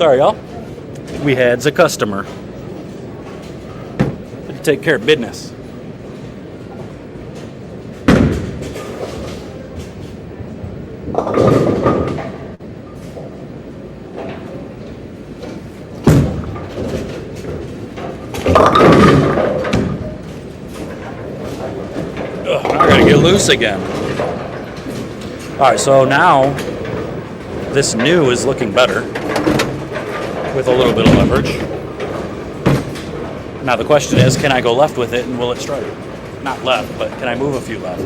Sorry, y'all. We had a customer. Had to take care of business. Ugh, I gotta get loose again. Alright, so now this new is looking better with a little bit of leverage. Now the question is, can I go left with it and will it strike? Not left, but can I move a few left?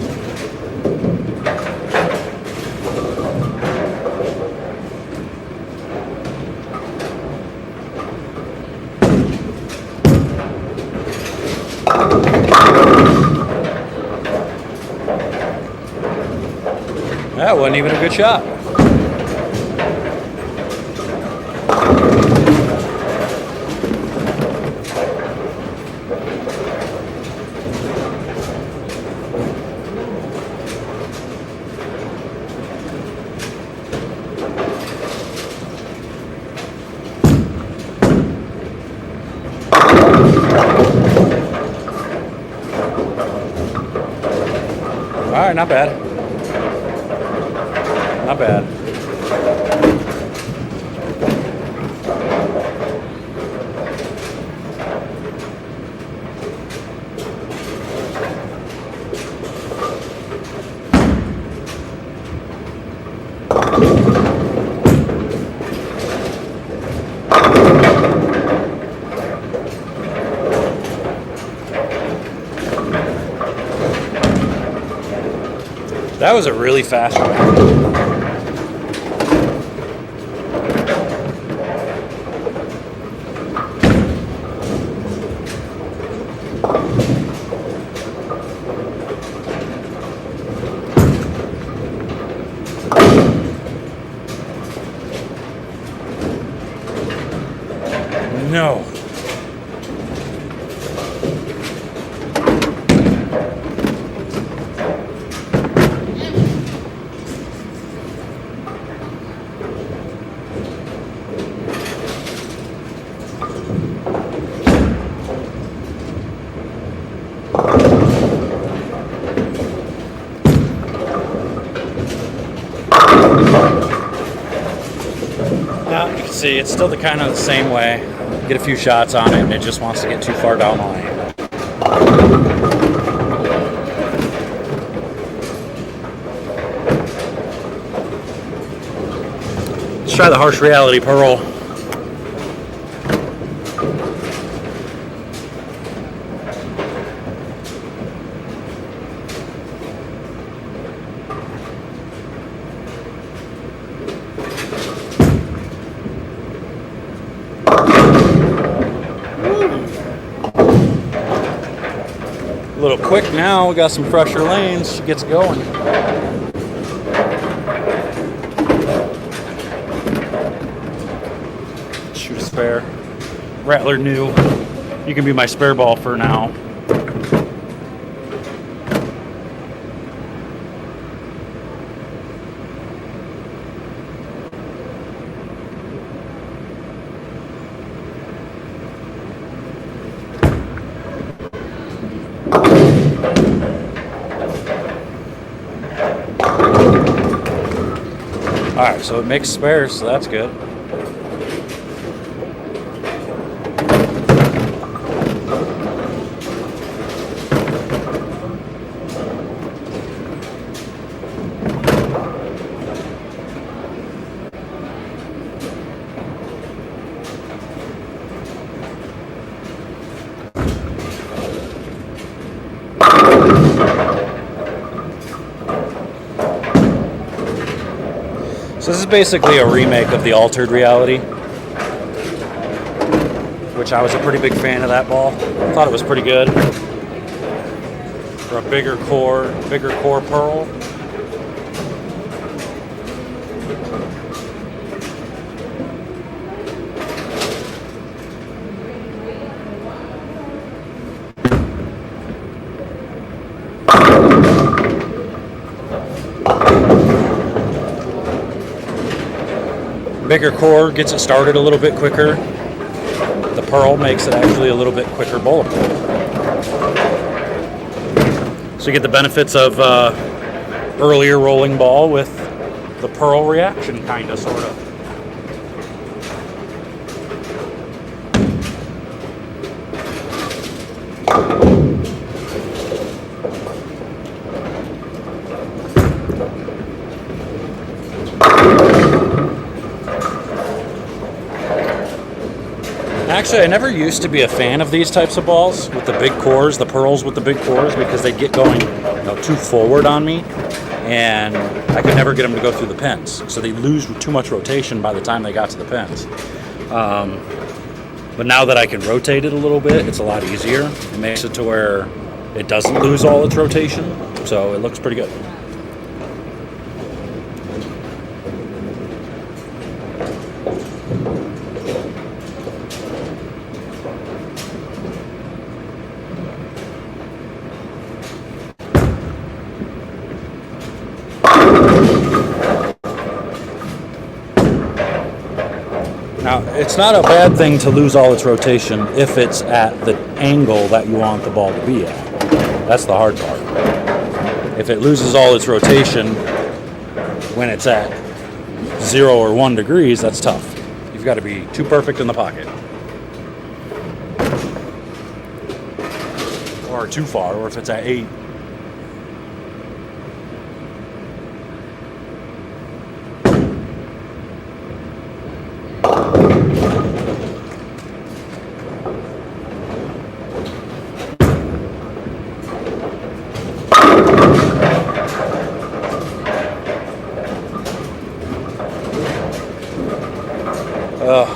That wasn't even a good shot. All right, not bad. Not bad. That was a really fast one. No. Now you can see it's still the kind of the same way. Get a few shots on it and it just wants to get too far down the lane. Let's try the harsh reality pearl. A little quick now, we got some fresher lanes, she gets going. Shoot a spare. Rattler new. You can be my spare ball for now. Alright, so it makes spares, so that's good. So this is basically a remake of the altered reality, which I was a pretty big fan of that ball. Thought it was pretty good for a bigger core pearl. Bigger core gets it started a little bit quicker. The pearl makes it actually a little bit quicker bowler. So you get the benefits of earlier rolling ball with the pearl reaction, kind of, sort of. Actually, I never used to be a fan of these types of balls with the big cores, the pearls with the big cores, because they get going, too forward on me, and I could never get them to go through the pins. So they lose too much rotation by the time they got to the pins. But now that I can rotate it a little bit, it's a lot easier. It makes it to where it doesn't lose all its rotation, so it looks pretty good. Now, it's not a bad thing to lose all its rotation if it's at the angle that you want the ball to be at. That's the hard part. If it loses all its rotation when it's at 0 or 1 degrees, that's tough. You've got to be too perfect in the pocket. Or too far, or if it's at 8.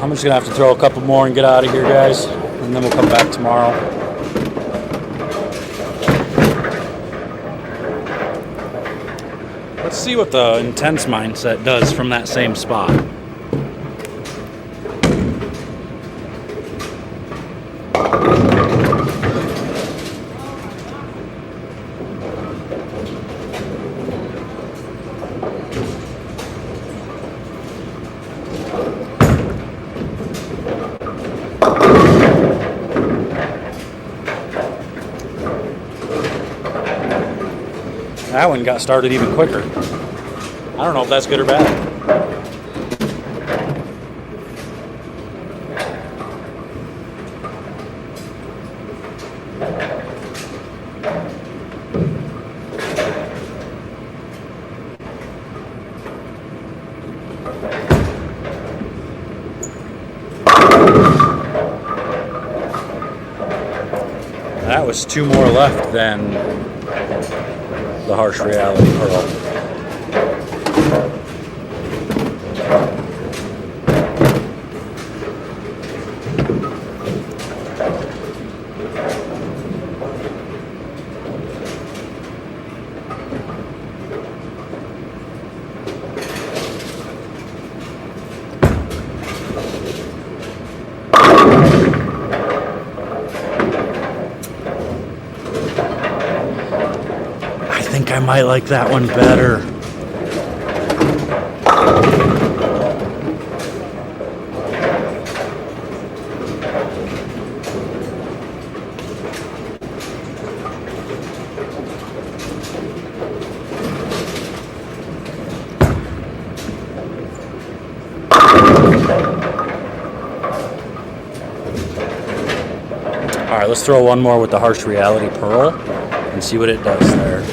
I'm just going to have to throw a couple more and get out of here, guys. And then we'll come back tomorrow. Let's see what the intense mindset does from that same spot. That one got started even quicker. I don't know if that's good or bad. That was 2 more left than the harsh reality pearl. I think I might like that one better. All right, let's throw one more with the harsh reality pearl and see what it does there.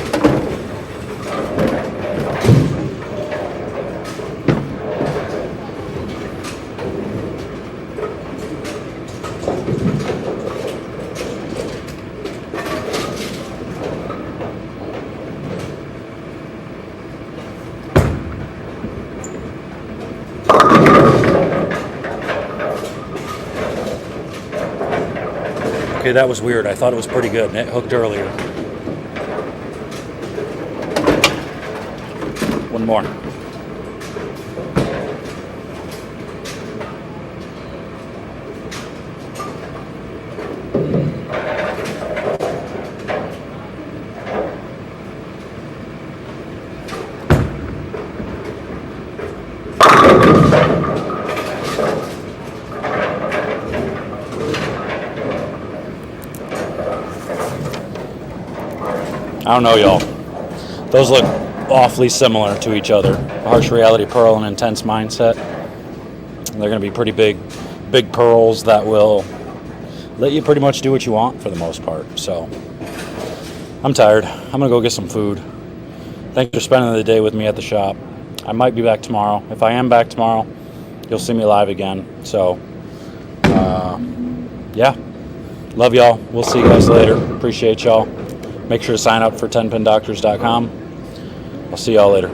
Okay, that was weird. I thought it was pretty good, and it hooked earlier. One more. I don't know, y'all. Those look awfully similar to each other. Harsh reality pearl and intense mindset. They're going to be pretty big pearls that will let you pretty much do what you want for the most part. So I'm tired. I'm going to go get some food. Thanks for spending the day with me at the shop. I might be back tomorrow. If I am back tomorrow, you'll see me live again. So, yeah. Love y'all. We'll see you guys later. Appreciate y'all. Make sure to sign up for 10pindoctors.com. I'll see y'all later.